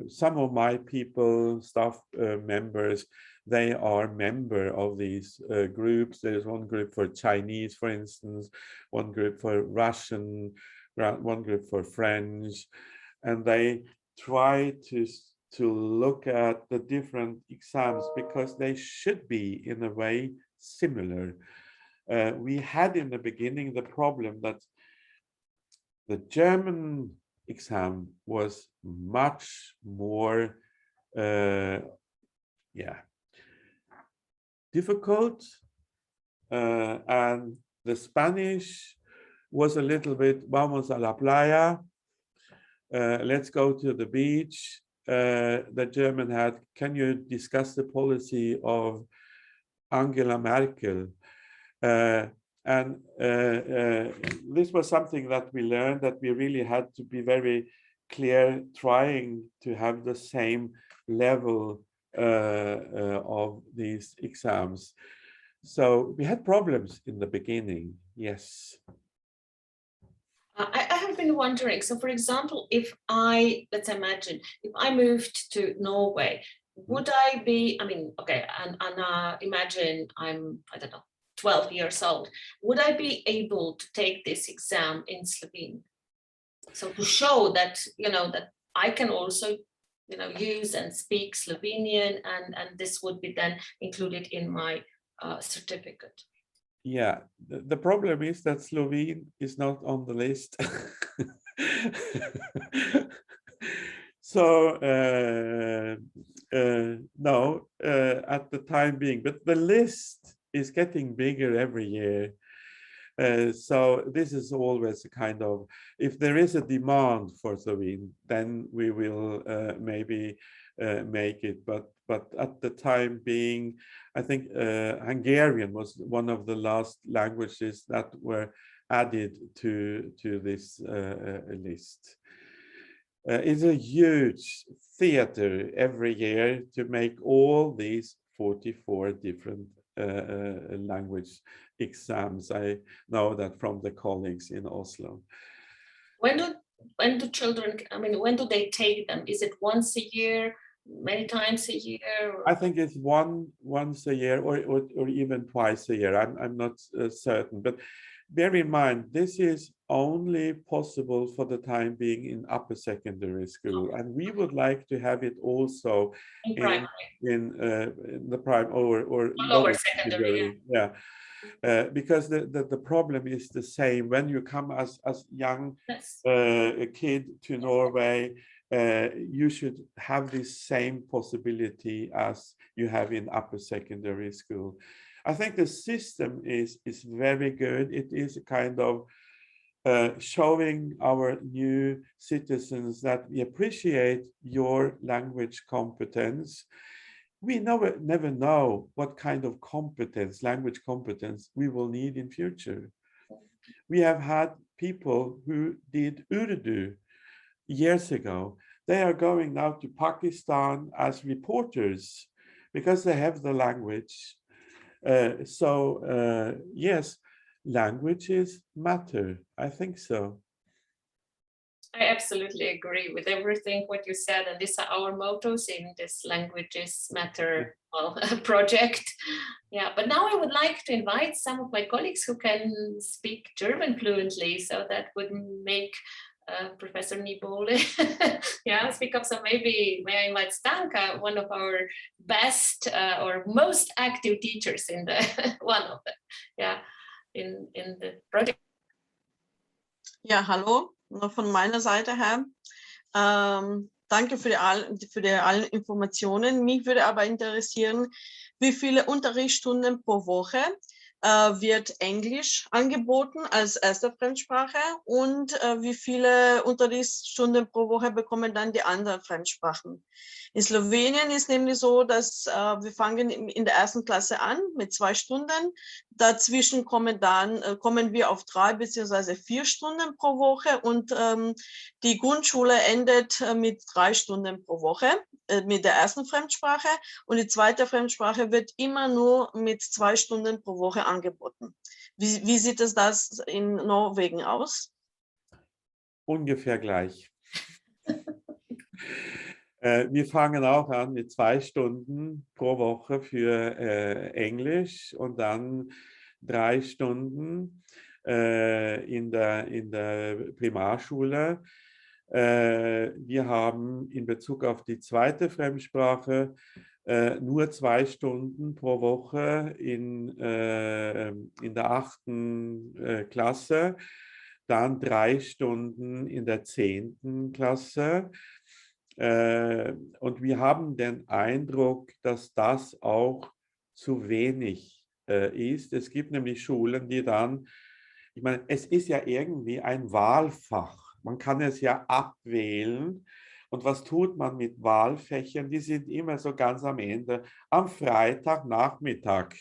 Speaker 2: Some of my people, staff members, they are member of these groups. There's one group for Chinese, for instance, one group for Russian, one group for French, and they try to look at the different exams because they should be in a way similar. We had in the beginning the problem that the German exam was much more difficult, and the Spanish was a little bit vamos a la playa, let's go to the beach. The German had, can you discuss the policy of Angela Merkel? And this was something that we learned, that we really had to be very clear, trying to have the same level of these exams. So we had problems in the beginning, yes.
Speaker 1: I have been wondering, so for example, if let's imagine, if I moved to Norway, would I be, I mean, okay, and imagine I'm, I don't know, 12 years old, would I be able to take this exam in Slovene? So to show that, that I can also, use and speak Slovenian, and this would be then included in my certificate.
Speaker 2: Yeah, the problem is that Slovene is not on the list. So no, at the time being, but the list is getting bigger every year. So this is always a kind of, if there is a demand for Slovene, then we will maybe make it. But at the time being, I think Hungarian was one of the last languages that were added to this list. It's a huge theater every year to make all these 44 different language exams. I know that from the colleagues in Oslo.
Speaker 1: When do children, I mean, when do they take them? Is it once a year, many times a year? Or?
Speaker 2: I think it's once a year, or even twice a year. I'm not certain, but bear in mind, this is only possible for the time being in upper secondary school, and we would like to have it also in the prime or lower secondary. Yeah. Because the problem is the same when you come as young a kid to Norway. You should have this same possibility as you have in upper secondary school. I think the system is very good. It is a kind of showing our new citizens that we appreciate your language competence. We never know what kind of competence, language competence, we will need in future. We have had people who did Urdu years ago. They are going now to Pakistan as reporters because they have the language. Yes, languages matter. I think so.
Speaker 1: I absolutely agree with everything what you said, and these are our mottos in this Languages Matter project. Yeah, but now I would like to invite some of my colleagues who can speak German fluently, so that would make Professor Nybole speak up. So maybe may I invite Stanka, one of our best or most active teachers in the one of them, in the project.
Speaker 4: Ja, hallo, von meiner Seite her. Danke für die allen Informationen. Mich würde aber interessieren, wie viele Unterrichtsstunden pro Woche wird Englisch angeboten als erste Fremdsprache und wie viele Unterrichtsstunden pro Woche bekommen dann die anderen Fremdsprachen. In Slowenien ist nämlich so, dass wir fangen in der ersten Klasse an mit 2 Stunden. Dazwischen kommen wir auf 3 bzw. 4 Stunden pro Woche und die Grundschule endet mit 3 Stunden pro Woche mit der ersten Fremdsprache und die zweite Fremdsprache wird immer nur mit 2 Stunden pro Woche angeboten. Wie sieht das in Norwegen aus?
Speaker 2: Ungefähr gleich. Wir fangen auch an mit 2 Stunden pro Woche für Englisch und dann 3 Stunden in der Primarschule. Wir haben in Bezug auf die zweite Fremdsprache nur 2 Stunden pro Woche in der 8. Klasse, dann 3 Stunden in der 10. Klasse. Und wir haben den Eindruck, dass das auch zu wenig ist. Es gibt nämlich Schulen, die dann, ich meine, es ist ja irgendwie ein Wahlfach. Man kann es ja abwählen. Und was tut man mit Wahlfächern? Die sind immer so ganz am Ende, am Freitagnachmittag.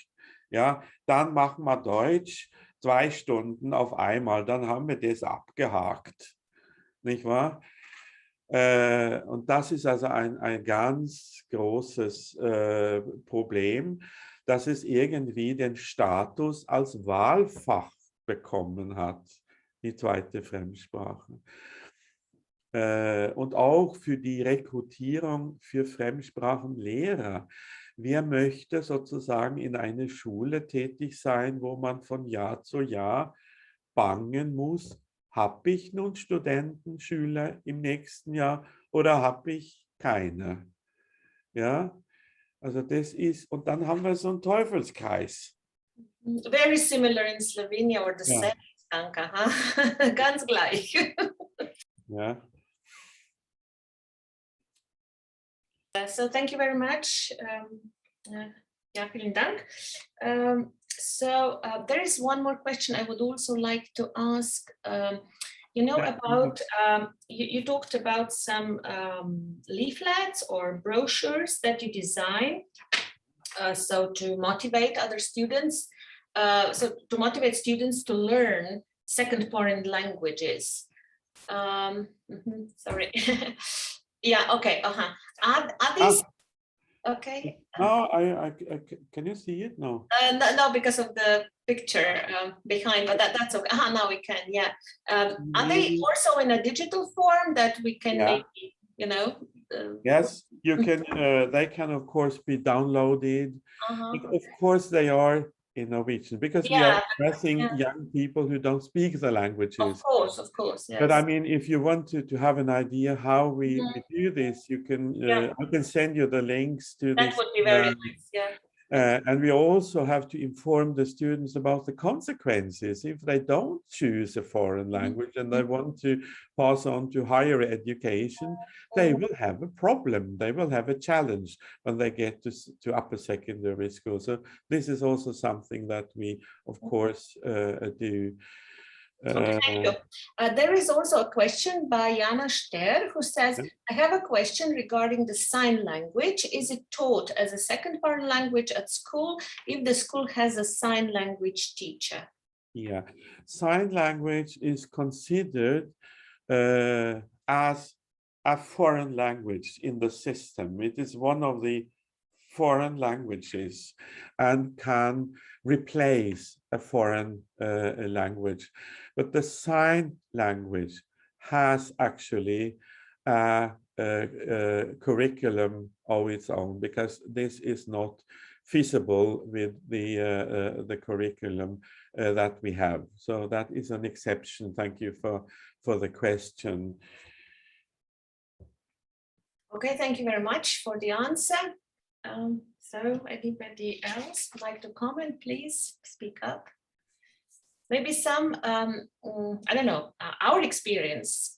Speaker 2: Ja, dann machen wir Deutsch 2 Stunden auf einmal, dann haben wir das abgehakt. Nicht wahr? Und das ist also ein ganz großes Problem, dass es irgendwie den Status als Wahlfach bekommen hat, die zweite Fremdsprache. Und auch für die Rekrutierung für Fremdsprachenlehrer. Wer möchte sozusagen in einer Schule tätig sein, wo man von Jahr zu Jahr bangen muss, habe ich nun Studenten, Schüler im nächsten Jahr oder habe ich keine? Ja, also das ist, und dann haben wir so einen Teufelskreis.
Speaker 1: Very similar in Slovenia or the
Speaker 2: Ja.
Speaker 1: same, Stanka, huh? Ganz gleich.
Speaker 2: Ja.
Speaker 1: So thank you very much. Ja, vielen Dank. So there is one more question I would also like to ask. You know, about you talked about some leaflets or brochures that you design, so to motivate other students, so to motivate students to learn second foreign languages. Sorry. Yeah. Okay. Are these okay?
Speaker 2: No, I can you see it? No.
Speaker 1: No, because of the picture behind, but that's okay. Now we can. Yeah. Are they also in a digital form that we can maybe, you know?
Speaker 2: Yes, you can. They can of course be downloaded. But of course, they are in Norwegian because we are addressing young people who don't speak the languages.
Speaker 1: Of course. Yes.
Speaker 2: But I mean, if you want to have an idea how we do this, you can. I can send you the links to this.
Speaker 1: That would be very nice. Yeah.
Speaker 2: And we also have to inform the students about the consequences if they don't choose a foreign language and they want to pass on to higher education. They will have a problem. They will have a challenge when they get to upper secondary school. So this is also something that we, of course, do.
Speaker 1: Okay, thank you. There is also a question by Jana Ster who says, I have a question regarding the sign language. Is it taught as a second foreign language at school if the school has a sign language teacher?
Speaker 2: Yeah, sign language is considered as a foreign language in the system. It is one of the foreign languages and can replace a foreign language. But the sign language has actually a curriculum of its own because this is not feasible with the curriculum that we have. So that is an exception. Thank you for the question.
Speaker 1: Okay, thank you very much for the answer. So anybody else would like to comment, please speak up. Maybe some, I don't know, our experience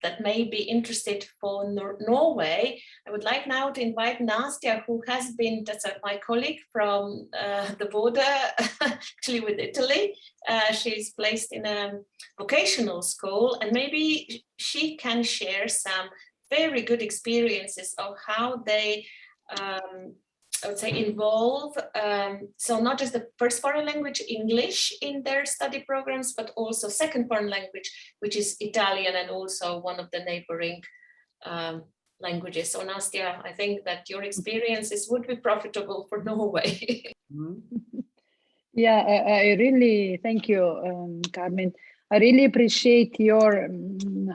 Speaker 1: that may be interested for Norway, I would like now to invite Nastia, who has been, that's my colleague from the border, actually with Italy. She's placed in a vocational school, and maybe she can share some very good experiences of how they I would say involve, so not just the first foreign language, English, in their study programs, but also second foreign language, which is Italian, and also one of the neighboring languages. So Nastia, I think that your experiences would be profitable for Norway.
Speaker 5: Yeah, I really, thank you, Carmen. I really appreciate your,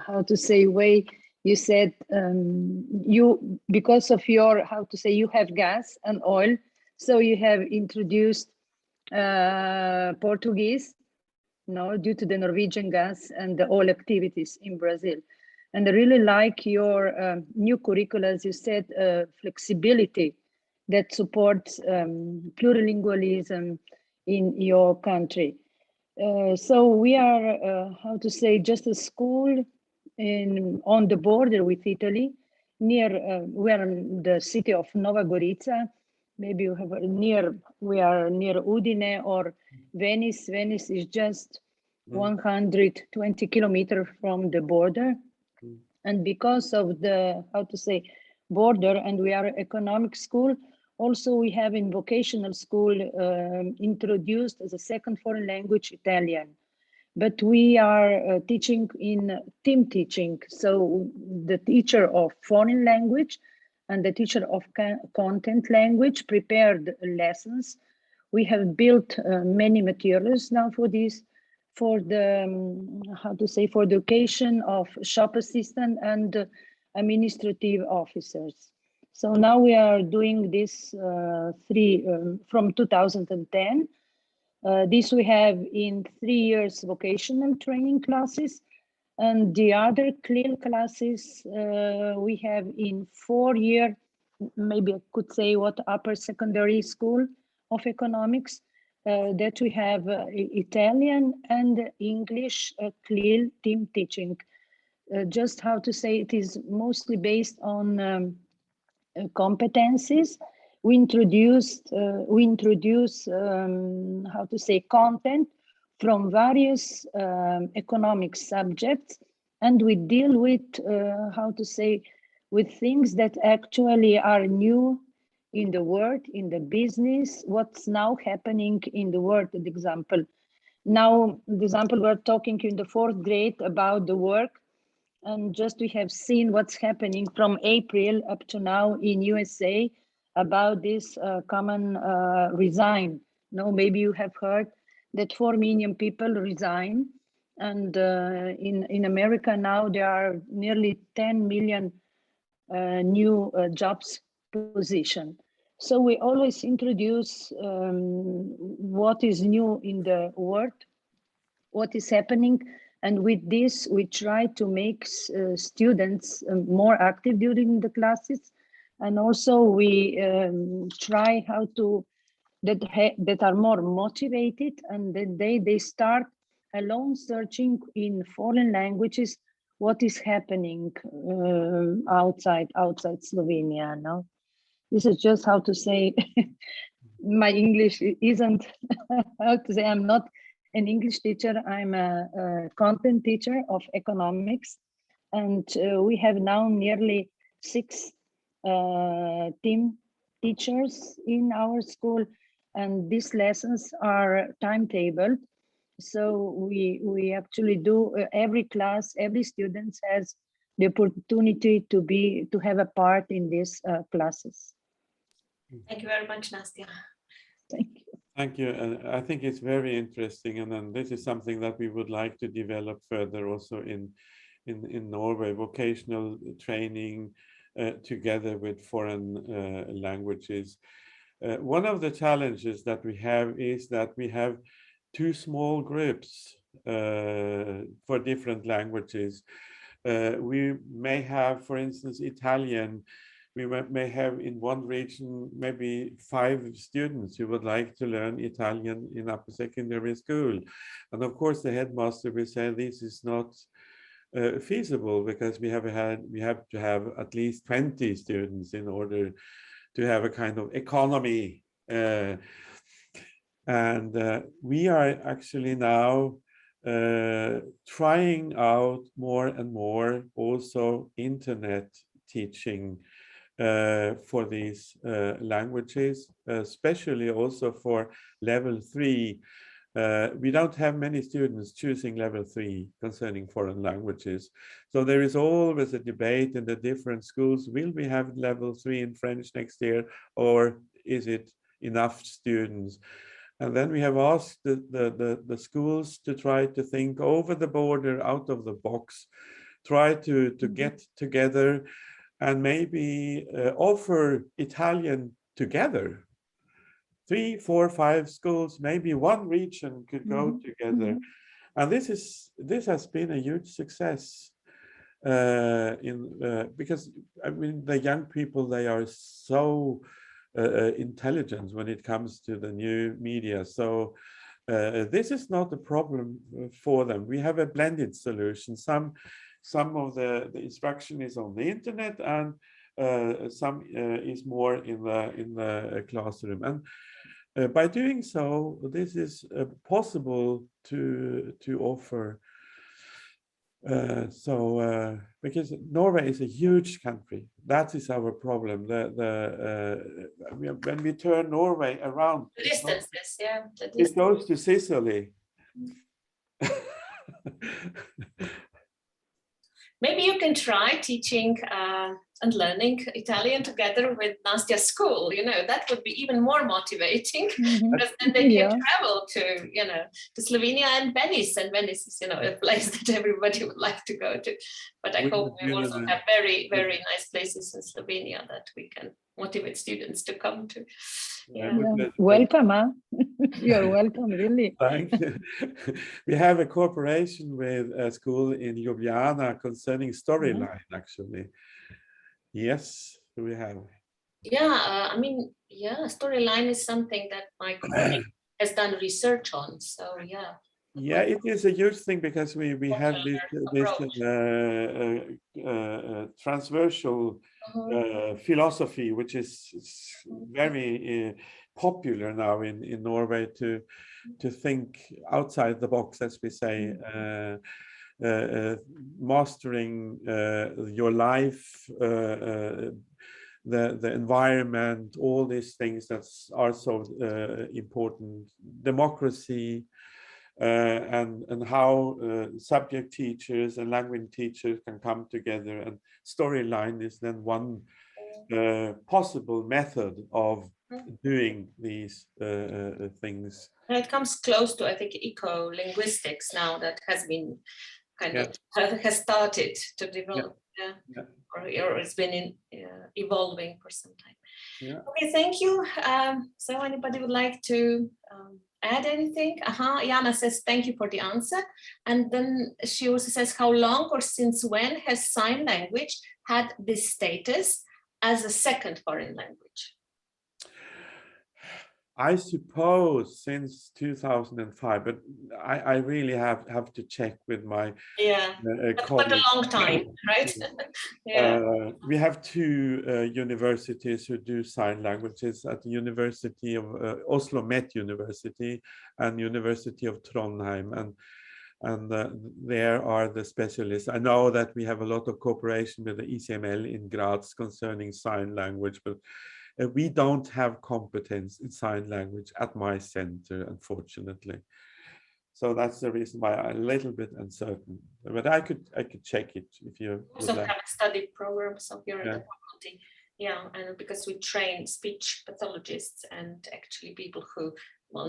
Speaker 5: how to say, way you said you, because of your, how to say, you have gas and oil, so you have introduced Portuguese, no, due to the Norwegian gas and the oil activities in Brazil. And I really like your new curricula, as you said, flexibility that supports plurilingualism in your country. So we are, how to say, just a school on the border with Italy, near we are in the city of Nova Gorica. Maybe you have we are near Udine or Venice. Venice is just 120 kilometers from the border. And because of the, how to say, border, and we are economic school, also we have in vocational school introduced as a second foreign language Italian. But we are teaching in team teaching. So the teacher of foreign language and the teacher of content language prepared lessons. We have built many materials now for this, for the, how to say, for the education of shop assistant and administrative officers. So now we are doing this from 2010. This we have in 3 years vocational training classes, and the other CLIL classes we have in 4 year, maybe I could say what, upper secondary school of economics, that we have Italian and English CLIL team teaching. Just how to say, it is mostly based on competencies. We introduce how to say, content from various economic subjects, and we deal with how to say, with things that actually are new in the world, in the business, what's now happening in the world. For example, now, for example, we're talking in the 4th grade about the work, and just we have seen what's happening from April up to now in USA about this common resign. No, maybe you have heard that 4 million people resign, and in America now there are nearly 10 million new jobs position. So we always introduce what is new in the world, what is happening, and with this we try to make students more active during the classes, and also we try how to that are more motivated, and then they start alone searching in foreign languages what is happening outside Slovenia. No, this is just how to say. My English isn't how to say. I'm not an English teacher. I'm a content teacher of economics, and we have now nearly 6 team teachers in our school, and these lessons are timetabled. So we actually do every class, every student has the opportunity to have a part in these classes.
Speaker 1: Thank you very much, Nastia.
Speaker 5: Thank you.
Speaker 2: Thank you. And I think it's very interesting. And then this is something that we would like to develop further also in Norway, vocational training together with foreign languages. One of the challenges that we have is that we have 2 small groups for different languages. We may have, for instance, Italian. We may have in one region maybe 5 students who would like to learn Italian in upper secondary school. And of course, the headmaster will say this is not feasible, because we have to have at least 20 students in order to have a kind of economy. And we are actually now trying out more and more also internet teaching for these languages, especially also for level 3. We don't have many students choosing level 3 concerning foreign languages. So there is always a debate in the different schools. Will we have level 3 in French next year, or is it enough students? And then we have asked the schools to try to think over the border, out of the box, try to get together and maybe offer Italian together. 3, 4, 5 schools, maybe one region could go together. And this has been a huge success because I mean, the young people, they are so intelligent when it comes to the new media. So this is not a problem for them. We have a blended solution. Some of the instruction is on the internet, and some is more in the classroom. And by doing so, this is possible to offer. Because Norway is a huge country, that is our problem. When we turn Norway around,
Speaker 1: the distances,
Speaker 2: it goes to Sicily.
Speaker 1: Maybe you can try teaching and learning Italian together with Nastya's school. You know, that would be even more motivating, because then they can travel to, you know, to Slovenia and Venice. And Venice is, you know, a place that everybody would like to go to. But I hope we also have very, very nice places in Slovenia that we can motivate students to come to.
Speaker 5: Welcome, huh? You're welcome, really.
Speaker 2: Thank you. We have a cooperation with a school in Ljubljana concerning storyline, actually. Yes, we have.
Speaker 1: Yeah, I mean, storyline is something that my colleague has done research on. So
Speaker 2: yeah, it is a huge thing, because we have this transversal philosophy, which is very popular now in Norway, to think outside the box, as we say, mastering your life, the environment, all these things that are so important, democracy, and how subject teachers and language teachers can come together. And storyline is then one possible method of doing these things.
Speaker 1: And it comes close to, I think, eco-linguistics now, that has been kind of has started to develop, or it's been evolving for some time. Okay, thank you. So anybody would like to add anything? Jana says, thank you for the answer. And then she also says, how long or since when has sign language had this status as a second foreign language?
Speaker 2: I suppose since 2005, but I really have to check with my
Speaker 1: but a long time, right?
Speaker 2: We have 2 universities who do sign languages, at the University of Oslo Met University and University of Trondheim, and there are the specialists. I know that we have a lot of cooperation with the ECML in Graz concerning sign language, but we don't have competence in sign language at my center, unfortunately. So that's the reason why I'm a little bit uncertain. But I could check it if you
Speaker 1: also would like. Have a study program, so here at the faculty. And because we train speech pathologists and actually people who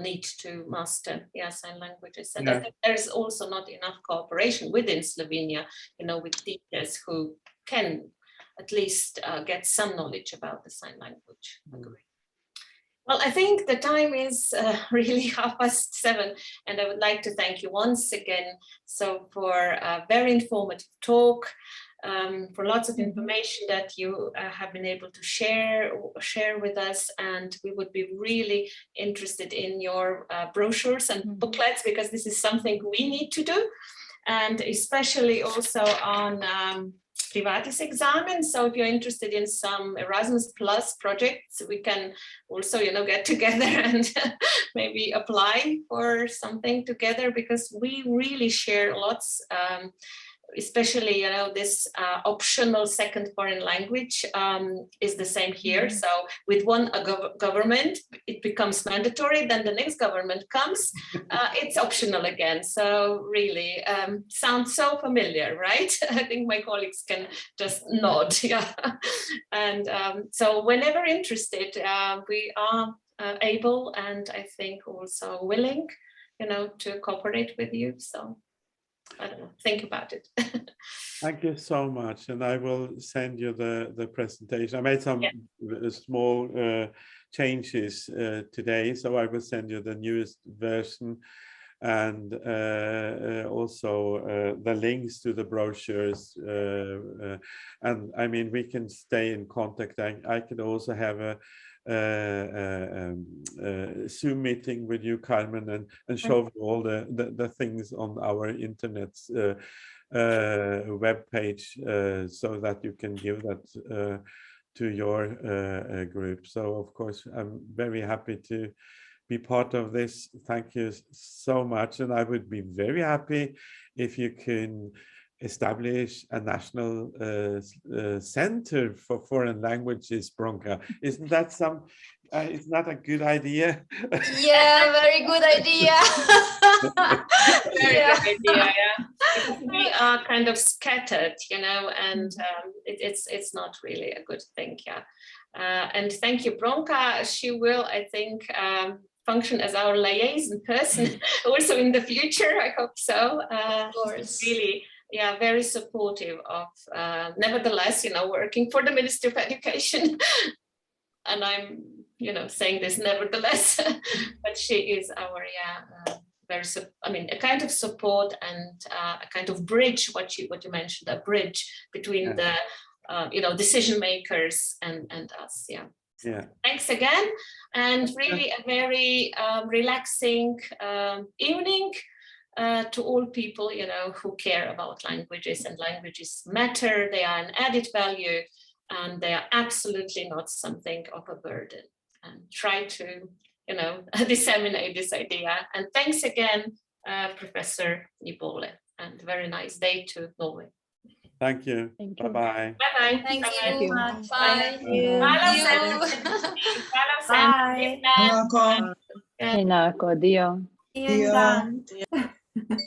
Speaker 1: need to master sign languages. And I think there is also not enough cooperation within Slovenia, you know, with teachers who can at least get some knowledge about the sign language. Well, I think the time is really 7:30, and I would like to thank you once again for a very informative talk, for lots of information that you have been able to share with us, and we would be really interested in your brochures and booklets, because this is something we need to do. and especially also on Privatis examen. So if you're interested in some Erasmus Plus projects, we can also, get together and maybe apply for something together, because we really share lots, especially, this optional second foreign language is the same here. So with one government, it becomes mandatory. Then the next government comes, it's optional again. So really sounds so familiar, right? I think my colleagues can just nod. Yeah. And so whenever interested, we are able, and I think also willing, to cooperate with you. So I don't know, think about it.
Speaker 2: Thank you so much, and I will send you the presentation. I made some small changes today, so I will send you the newest version, and also the links to the brochures. And I mean, we can stay in contact. I could also have a Zoom meeting with you, Carmen, and show you all the things on our internet web page, so that you can give that to your group. So of course, I'm very happy to be part of this. Thank you so much, and I would be very happy if you can establish a national center for foreign languages, Bronca. Isn't that isn't that a good idea?
Speaker 3: Yeah, very good idea.
Speaker 1: Very good idea, yeah. Because we are kind of scattered, and it's not really a good thing, yeah. And thank you, Bronca. She will, I think, function as our liaison person also in the future. I hope so.
Speaker 3: Of course.
Speaker 1: Really, yeah, very supportive of, nevertheless, working for the Ministry of Education. And I'm, saying this nevertheless, but she is our, very, a kind of support and a kind of bridge, what you mentioned, a bridge between the, decision makers and us, yeah.
Speaker 2: Yeah.
Speaker 1: Thanks again, and really a very relaxing evening to all people, who care about languages, and languages matter. They are an added value, and they are absolutely not something of a burden. And try to, disseminate this idea. And thanks again, Professor Nybole, and very nice day to Norway.
Speaker 2: Thank you.
Speaker 5: Thank you.
Speaker 2: Bye-bye.
Speaker 1: Bye-bye.
Speaker 3: Thank
Speaker 1: Bye-bye.
Speaker 3: you.
Speaker 1: Bye.
Speaker 3: Bye.
Speaker 5: Inako, Dio.
Speaker 6: Vielen Dank.